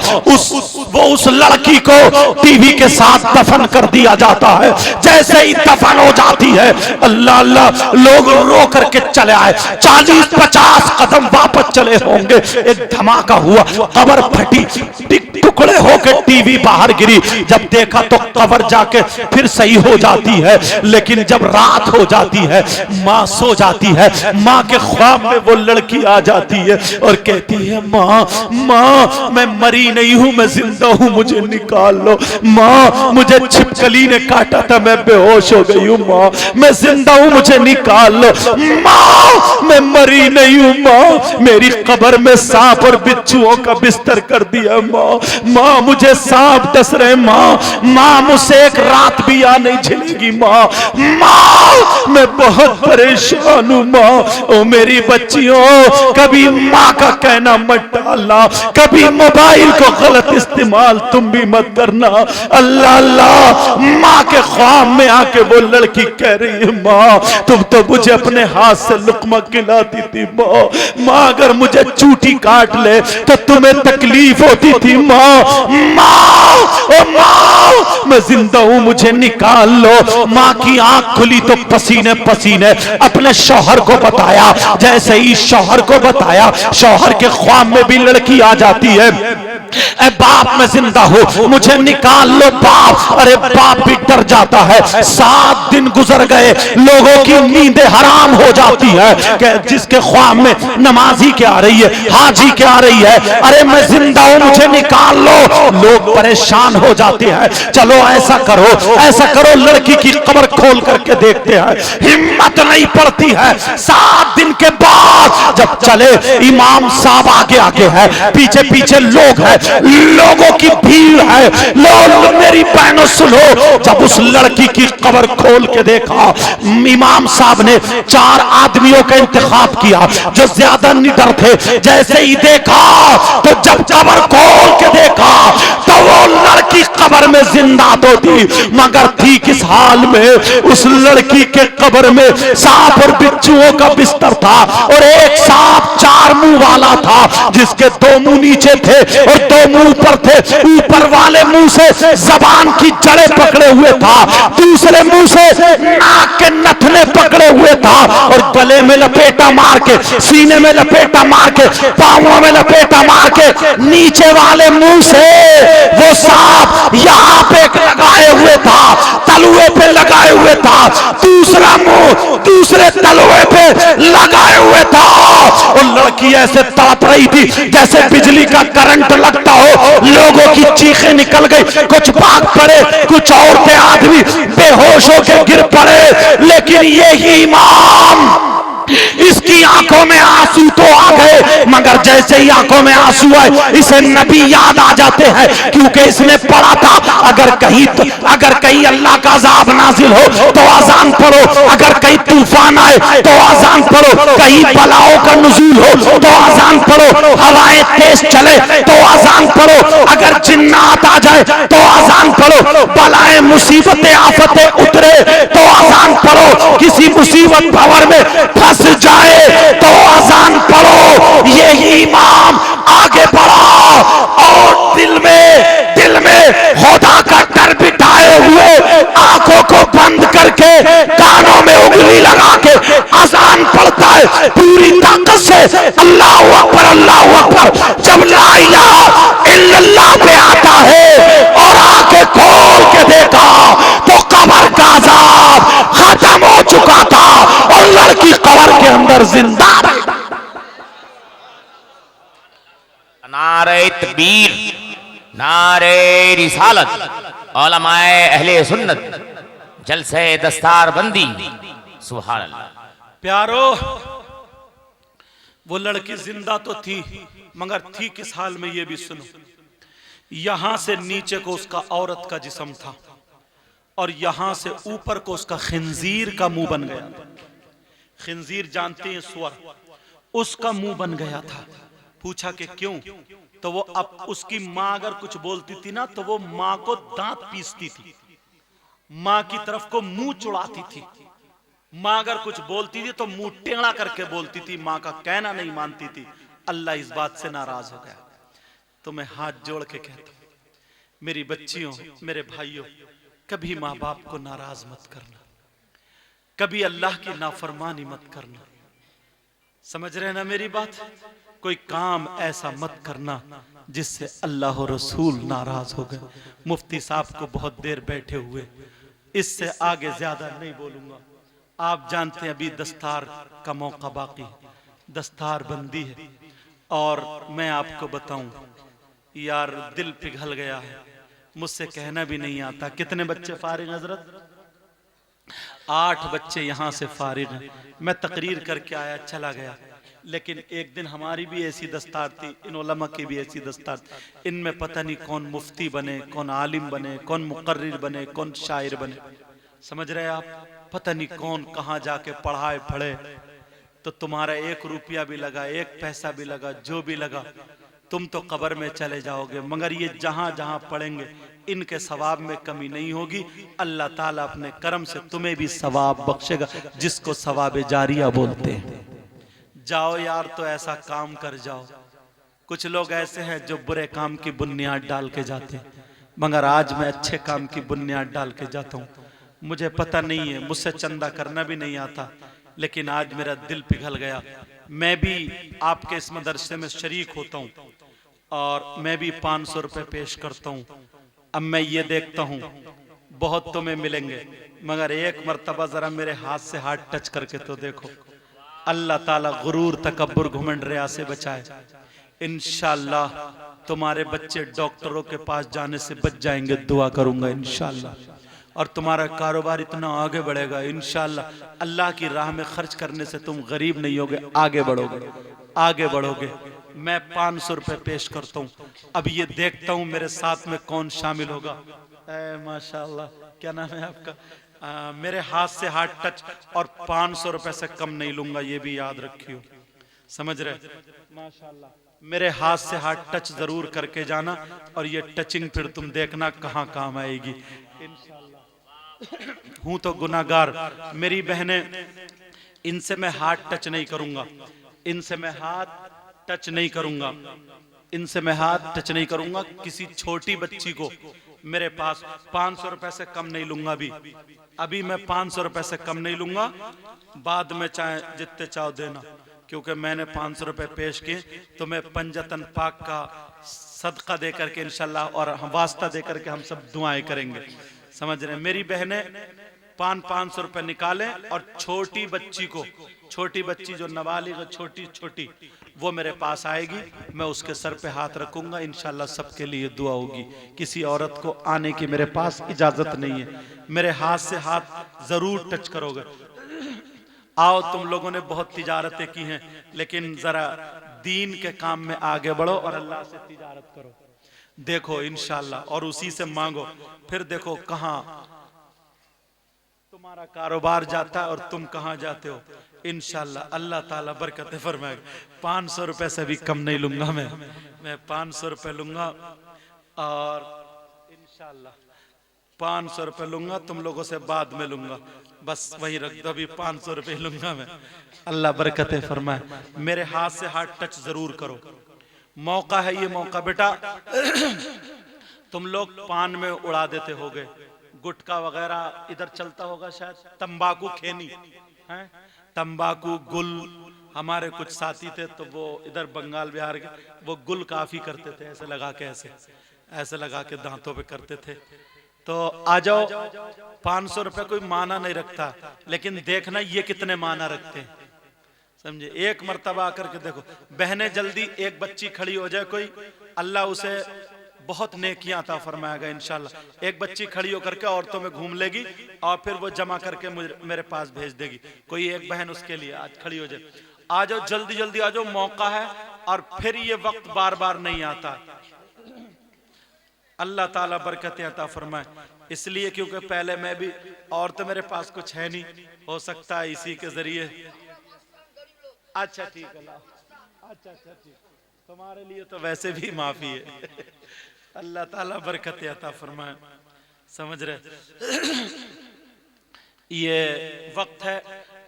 उस लड़की को टीवी के साथ दफन कर दिया जाता है। जैसे ही दफन हो जाती है, अल्लाह अल्लाह, लोग रो करके चले आए, 40-50 कदम वापस चले होंगे, एक धमाका हुआ, कब्र फटी, टुकड़े होकर टीवी बाहर गिरी। जब देखा तो कब्र जाके फिर सही हो जाती है। लेकिन जब रात हो जाती है, माँ सो जाती है, माँ के ख्वाब में वो लड़की आ जाती है और कहती है, माँ माँ मैं मरी नहीं हूं, मैं जिंदा हूं, मुझे निकाल लो। माँ मुझे छिपकली ने काटा था, मैं बेहोश हो गई हूँ। माँ मैं जिंदा हूं, मुझे निकाल लो। माँ मैं मरी नहीं हूं। माँ मेरी कब्र में सांप और बिच्छुओं का बिस्तर कर दिया। माँ माँ मुझे सांप डस रहे। माँ मुझसे एक रात भी आ नहीं झेलेगी। माँ मैं बहुत परेशान हूँ। माँ ओ मेरी बच्चियों, कभी माँ का कहना मत डालना, कभी मोबाइल को गलत इस्तेमाल तुम भी मत करना। अल्लाह अल्लाह, माँ के ख्वाब में आके वो लड़की कह रही है, माँ तुम तो मुझे अपने हाथ से लुकमा खिलाती थी। माँ अगर मुझे चूटी काट ले तो तुम्हें तकलीफ होती थी। माँ मैं जिंदा हूं, मुझे निकाल लो। माँ की आंख खुली तो पसीने पसीने अपने शौहर को बताया। जैसे ही शौहर को बताया, शौहर के ख्वाब में भी लड़की आ जाती है। ए बाप मैं जिंदा हूं, मुझे निकाल लो बाप। अरे बाप भी डर जाता है। 7 दिन गुजर गए, लोगों की नींदें हराम हो जाती है कि जिसके ख्वाब में नमाजी क्या आ रही है, हाजी क्या आ रही है, अरे मैं जिंदा हूं, मुझे निकाल लो। लोग परेशान हो जाते हैं। चलो ऐसा करो, लड़की की कब्र खोल करके देखते हैं। हिम्मत नहीं पड़ती है। 7 दिन के बाद जब चले, इमाम साहब आगे आगे है, पीछे पीछे लोग हैं, लोगों की भीड़ है। लोग मेरी बहनों सुनो, जब उस लड़की की कब्र खोल के देखा, इमाम साहब ने 4 आदमियों का इंतखाब किया जो ज्यादा निडर थे। जैसे ही देखा तो जब कब्र खोल के देखा तो वो लड़की कब्र में जिंदा तो थी, मगर थी किस हाल में। उस लड़की के कब्र में सांप और बिच्छुओं का बिस्तर था और एक सांप 4 मुंह वाला था, जिसके 2 मुंह नीचे थे और 2 मुंह ऊपर थे। ऊपर वाले मुंह से जबान की जड़ें पकड़े हुए था, दूसरे मुंह से नाक के नथने पकड़े हुए था और गले में लपेटा मार के, सीने में लपेटा मार के, पांवों में लपेटा मार के, नीचे वाले मुंह से वो सांप यहां पे लगाए हुए था, तलुए पे लगाए हुए था, दूसरा मुंह दूसरे तलुए पे लगाए हुए था। और लड़की ऐसे तड़प रही थी जैसे बिजली का करंट लगता हो। लोगों की चीखें निकल गई, कुछ भाग पड़े, कुछ औरतें आदमी बेहोश होकर गिर पड़े। लेकिन यही इमाम, इसकी आंखों में आंसू तो आ गए, मगर जैसे ही आंखों में आंसू आए, इसे नबी याद आ जाते हैं, क्योंकि इसने पढ़ा था अगर कहीं अल्लाह का अज़ाब नाजिल हो तो आजान पढ़ो, अगर कहीं तूफान आए तो आजान पढ़ो, कहीं बलाओं का नुज़ूल हो तो आजान पढ़ो, हवाएं तेज चले तो आजान पढ़ो, अगर जिन्नात आ जाए तो आजान पढ़ो, बलाएं मुसीबतें आफतें उतरे तो आजान पढ़ो, किसी मुसीबत भंवर में फंस जाए तो आजान पढ़ो। यही इमाम आगे बढ़ा और दिल में खुदा का डर बिठाए हुए, आंखों को बंद करके, कानों में उंगली लगा के आजान पढ़ता है पूरी ताकत से। अल्लाहू अकबर, अल्लाहू अकबर। जब ला इलाहा इल्लल्लाह पे आता है और आंखें खोल के देखा तो कब्र का अज़ाब खत्म हो चुका था और लड़की कब्र के अंदर जिंदा रही। नारे तकबीर, नारे रिसालत, उलमाए अहले सुन्नत, जलसे दस्तार बंदी, सुभान अल्लाह। प्यारो, वो लड़की जिंदा तो थी, मगर थी किस हाल में ये भी सुनो। यहां से नीचे को उसका औरत का जिस्म था और यहां से ऊपर को उसका खिंजीर का मुंह बन गया। खिंजीर जानते हैं, सुअर, उसका मुंह बन गया था। पूछा कि क्यों? तो वो अब उसकी माँ अगर कुछ बोलती थी ना तो वो माँ को दांत पीसती थी, माँ की तरफ को मुंह चुड़ाती थी, माँ अगर कुछ बोलती थी तो मुंह टेढ़ा करके बोलती थी, माँ का कहना नहीं मानती थी। अल्लाह इस बात से नाराज हो गया। तो मैं हाथ जोड़ के कहता हूं, मेरी बच्चियों, मेरे भाइयों, कभी माँ बाप को नाराज मत करना, कभी अल्लाह की नाफरमानी मत करना। समझ रहे ना मेरी बात? कोई काम ऐसा मत करना जिससे अल्लाह और रसूल नाराज हो गए। मुफ्ती साहब को बहुत देर बैठे हुए, इससे आगे ज्यादा नहीं बोलूंगा। आप जानते हैं अभी दस्तार का मौका बाकी है, दस्तार बंदी है। और मैं आपको बताऊं यार, दिल पिघल गया है, मुझसे कहना भी नहीं आता। कितने बच्चे फारिग हजरत? 8 बच्चे यहाँ से फारिग हैं। मैं तकरीर करके आया, चला गया। लेकिन एक दिन हमारी भी ऐसी दस्तार थी, इन उलमा की भी ऐसी दस्तार थी। इनमें पता नहीं कौन मुफ्ती बने, कौन आलिम बने, कौन मुकर्रिर बने, कौन शायर बने। समझ रहे आप? पता नहीं कौन कहाँ जाके पढ़ाए पढ़े। तो तुम्हारा 1 रुपया भी लगा, 1 पैसा भी लगा, जो भी लगा, तुम तो कब्र में चले जाओगे। मगर ये जहां जहां पढ़ेंगे इनके सवाब में कमी नहीं होगी। अल्लाह ताला अपने करम से तुम्हें भी सवाब बख्शेगा, जिसको सवाब जारिया बोलते हैं। जाओ यार, तो ऐसा काम कर जाओ। कुछ लोग ऐसे हैं जो बुरे काम की बुनियाद डाल के जाते हैं, मगर आज मैं अच्छे काम की बुनियाद डाल के जाता हूँ। मुझे पता नहीं है, मुझसे चंदा करना भी नहीं आता, लेकिन आज मेरा दिल पिघल गया। मैं भी आपके इस मदरसे में शरीक होता हूँ और मैं भी 500 रुपए पेश करता हूँ। अब मैं ये देखता हूँ बहुत तुम्हें मिलेंगे, मगर एक मर्तबा जरा मेरे हाथ से हाथ टच करके तो देखो। अल्लाह ताला गुरूर, तकब्बुर, घुमंड, रिया से बचाए। इंशाअल्लाह तुम्हारे बच्चे डॉक्टरों के पास जाने से बच जाएंगे, दुआ करूंगा इंशाअल्लाह। और तुम्हारा कारोबार इतना आगे बढ़ेगा इंशाअल्लाह। अल्लाह की राह में खर्च करने से तुम गरीब नहीं होगे, आगे बढ़ोगे, आगे बढ़ोगे। मैं 500 रुपए पेश करता हूँ। अब ये देखता हूँ मेरे साथ में कौन शामिल होगा। माशाअल्लाह, क्या नाम है आपका? मेरे हाथ से हाथ टच, और 500 रुपए से कम नहीं लूंगा, ये भी याद रखियो। समझ रहे? माशाअल्लाह, मेरे हाथ से हाथ टच जरूर करके जाना, और ये टचिंग फिर तुम देखना कहाँ काम आएगी इंशाअल्लाह। हूं तो गुनाहगार, मेरी बहनें, इनसे मैं हाथ टच नहीं करूंगा, इनसे मैं हाथ टच नहीं करूंगा, इनसे मैं हाथ टच नहीं करूंगा। किसी छोटी बच्ची को मेरे पास 500 रुपए से कम नहीं लूंगा। अभी मैं 500 रुपए से कम नहीं लूंगा, बाद में चाहे जितने चाहो देना, क्योंकि मैंने 500 रुपए पेश किए तो मैं पंजतन पाक का सदका दे करके इंशाल्लाह, और वास्ता दे करके हम सब दुआएं करेंगे। समझ रहे? मेरी बहनें 500 रुपए निकालें, और छोटी बच्ची को, छोटी बच्ची जो नाबालिग, छोटी छोटी, वो मेरे पास आएगी, मैं उसके सर पे हाथ रखूंगा इंशाल्लाह, सबके लिए दुआ होगी। किसी औरत को आने की मेरे पास इजाजत नहीं है, मेरे हाथ से हाथ जरूर टच करोगे। आओ, तुम लोगों ने बहुत तिजारतें की हैं, लेकिन जरा दीन के काम में आगे बढ़ो और अल्लाह से तिजारत करो। देखो इंशाल्लाह, और उसी से मांगो, फिर देखो कहां तुम्हारा कारोबार जाता है और तुम कहां जाते हो। इंशाल्लाह अल्लाह ताला बरकत फरमाएगा। 500 रुपए से भी कम नहीं लूंगा मैं 500 रुपए लूंगा, और इंशाल्लाह 500 रुपए लूंगा, तुम लोगों से बाद में लूंगा, बस वही रख दो, अभी 500 रुपए लूंगा मैं। अल्लाह बरकत फरमाए। मेरे हाथ से हाथ टच जरूर करो, मौका है ये मौका। बेटा तुम लोग पान में उड़ा देते होगे, गुटखा वगैरह इधर चलता होगा शायद, तंबाकू खेनी है, तंबाकू गुल। हमारे कुछ साथी थे तो वो इधर बंगाल बिहार के, वो गुल काफी करते थे, ऐसे लगा के, ऐसे लगा के दांतों पे करते थे। तो आ जाओ, 500 रुपए कोई माना नहीं रखता, लेकिन देखना ये कितने माना रखते हैं, समझे? एक मर्तबा आकर के देखो। बहनें जल्दी, एक बच्ची खड़ी हो जाए कोई, अल्लाह उसे बहुत नेकियां अता फरमाएगा इंशाल्लाह। एक बच्ची खड़ी होकर के औरतों में घूम लेगी और फिर वो जमा करके मेरे पास भेज देगी। कोई एक बहन उसके लिए आज खड़ी हो जाए। आ जाओ, जल्दी जल्दी आ जाओ, मौका है। और फिर ये वक्त बार बार नहीं आता। अल्लाह ताला बरकतें अता फरमाए। इसलिए क्योंकि पहले मैं भी, और तो मेरे पास कुछ है नहीं, हो सकता है इसी के जरिए। अच्छा ठीक है, अच्छा ठीक, तुम्हारे लिए तो वैसे भी माफी है। अल्लाह ताला बरकतें अता फरमाए। समझ रहे? ये वक्त है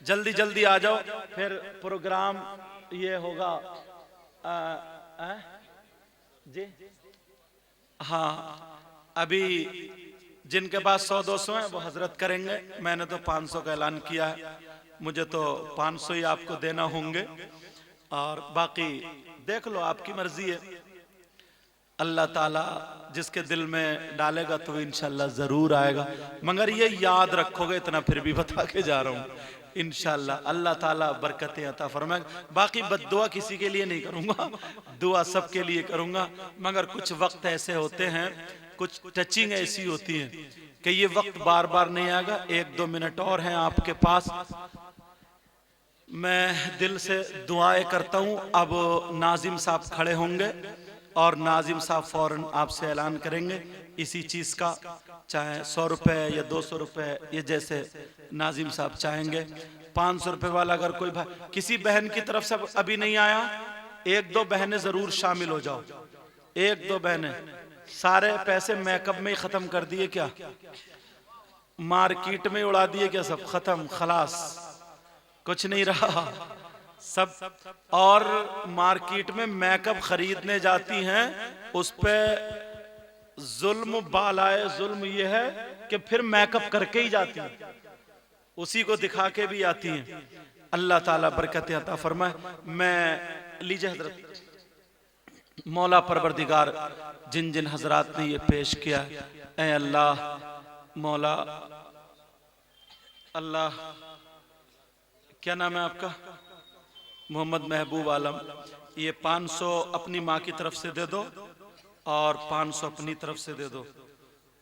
जल्दी जल्दी आ जाओ, फिर प्रोग्राम ये होगा। जी हाँ, अभी जिनके पास 100-200 है वो हजरत करेंगे। मैंने तो 500 का ऐलान किया है, मुझे तो 500 ही आपको देना होंगे, और बाकी देख लो, आपकी मर्जी है। अल्लाह ताला जिसके दिल में डालेगा तो इंशाल्लाह जरूर आएगा। मगर ये याद रखोगे, इतना फिर भी बता के जा रहा हूँ, इंशाल्लाह अल्लाह ताला बरकतें अता फरमाएगा। बाकी बद्दुआ किसी के लिए नहीं करूंगा, दुआ सबके लिए करूंगा। मगर कुछ वक्त ऐसे होते हैं, कुछ टचिंग ऐसी होती है कि ये वक्त बार बार नहीं आएगा। 1-2 मिनट और हैं आपके पास, मैं दिल से दुआएं करता हूं। अब नाजिम साहब खड़े होंगे और नाजिम साहब फौरन आपसे ऐलान करेंगे इसी चीज का, चाहे 100 रुपए या 200 रुपए, ये जैसे नाजिम साहब चाहेंगे। 500 रुपए वाला अगर कोई भाई, किसी बहन की तरफ से अभी नहीं आया, 1-2 बहनें जरूर शामिल हो जाओ। 1-2 बहनें, सारे पैसे मेकअप में ही खत्म कर दिए क्या? मार्केट में उड़ा दिए क्या? सब खत्म, खलास, कुछ नहीं रहा सब। और मार्केट में मेकअप खरीदने जाती हैं, उस पे जुल्म, बालाए जुल्म ये है कि फिर मेकअप करके ही जाती हैं, उसी को दिखा के भी आती हैं। अल्लाह ताला बरकत अता फरमाए। मैं लीजिए हजरत, मौला परवरदिगार जिन जिन हजरात ने ये पेश किया, ऐ अल्लाह मौला, अल्लाह, क्या नाम है आपका? मोहम्मद महबूब आलम। ये 500 अपनी माँ की तरफ से दे दो और 500 अपनी तरफ से दे दो,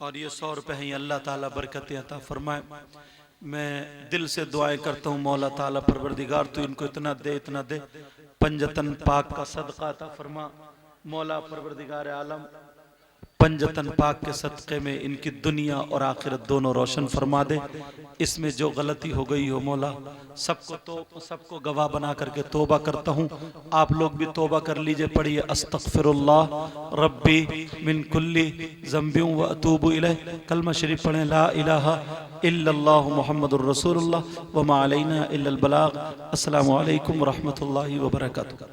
और ये 100 रुपए हैं। अल्लाह ताला बरकत अता फरमाए। मैं दिल से दुआएं करता हूँ, मौला ताला परवरदिगार तू इनको इतना दे, इतना दे, पंजतन पाक का सदका अता फरमा। मौला परवरदिगार आलम पंजतन पाक के सदक़े में इनकी दुनिया और आखिरत दोनों रोशन फरमा दे। इसमें जो गलती हो गई हो मौला, सबको गवाह बना करके तौबा करता हूँ। आप लोग भी तौबा कर लीजिए, पढ़िए अस्तगफिरुल्लाह रब्बी मिन कुल्ली ज़ंबिन व अतूबु इलैह। कलमा शरीफ पढ़ें, ला इलाहा इल्लल्लाहु मुहम्मदुर रसूलुल्लाह व मा अलैना इल्लल बलाग। अस्सलामु अलैकुम व रहमतुल्लाहि व बरकातुहू।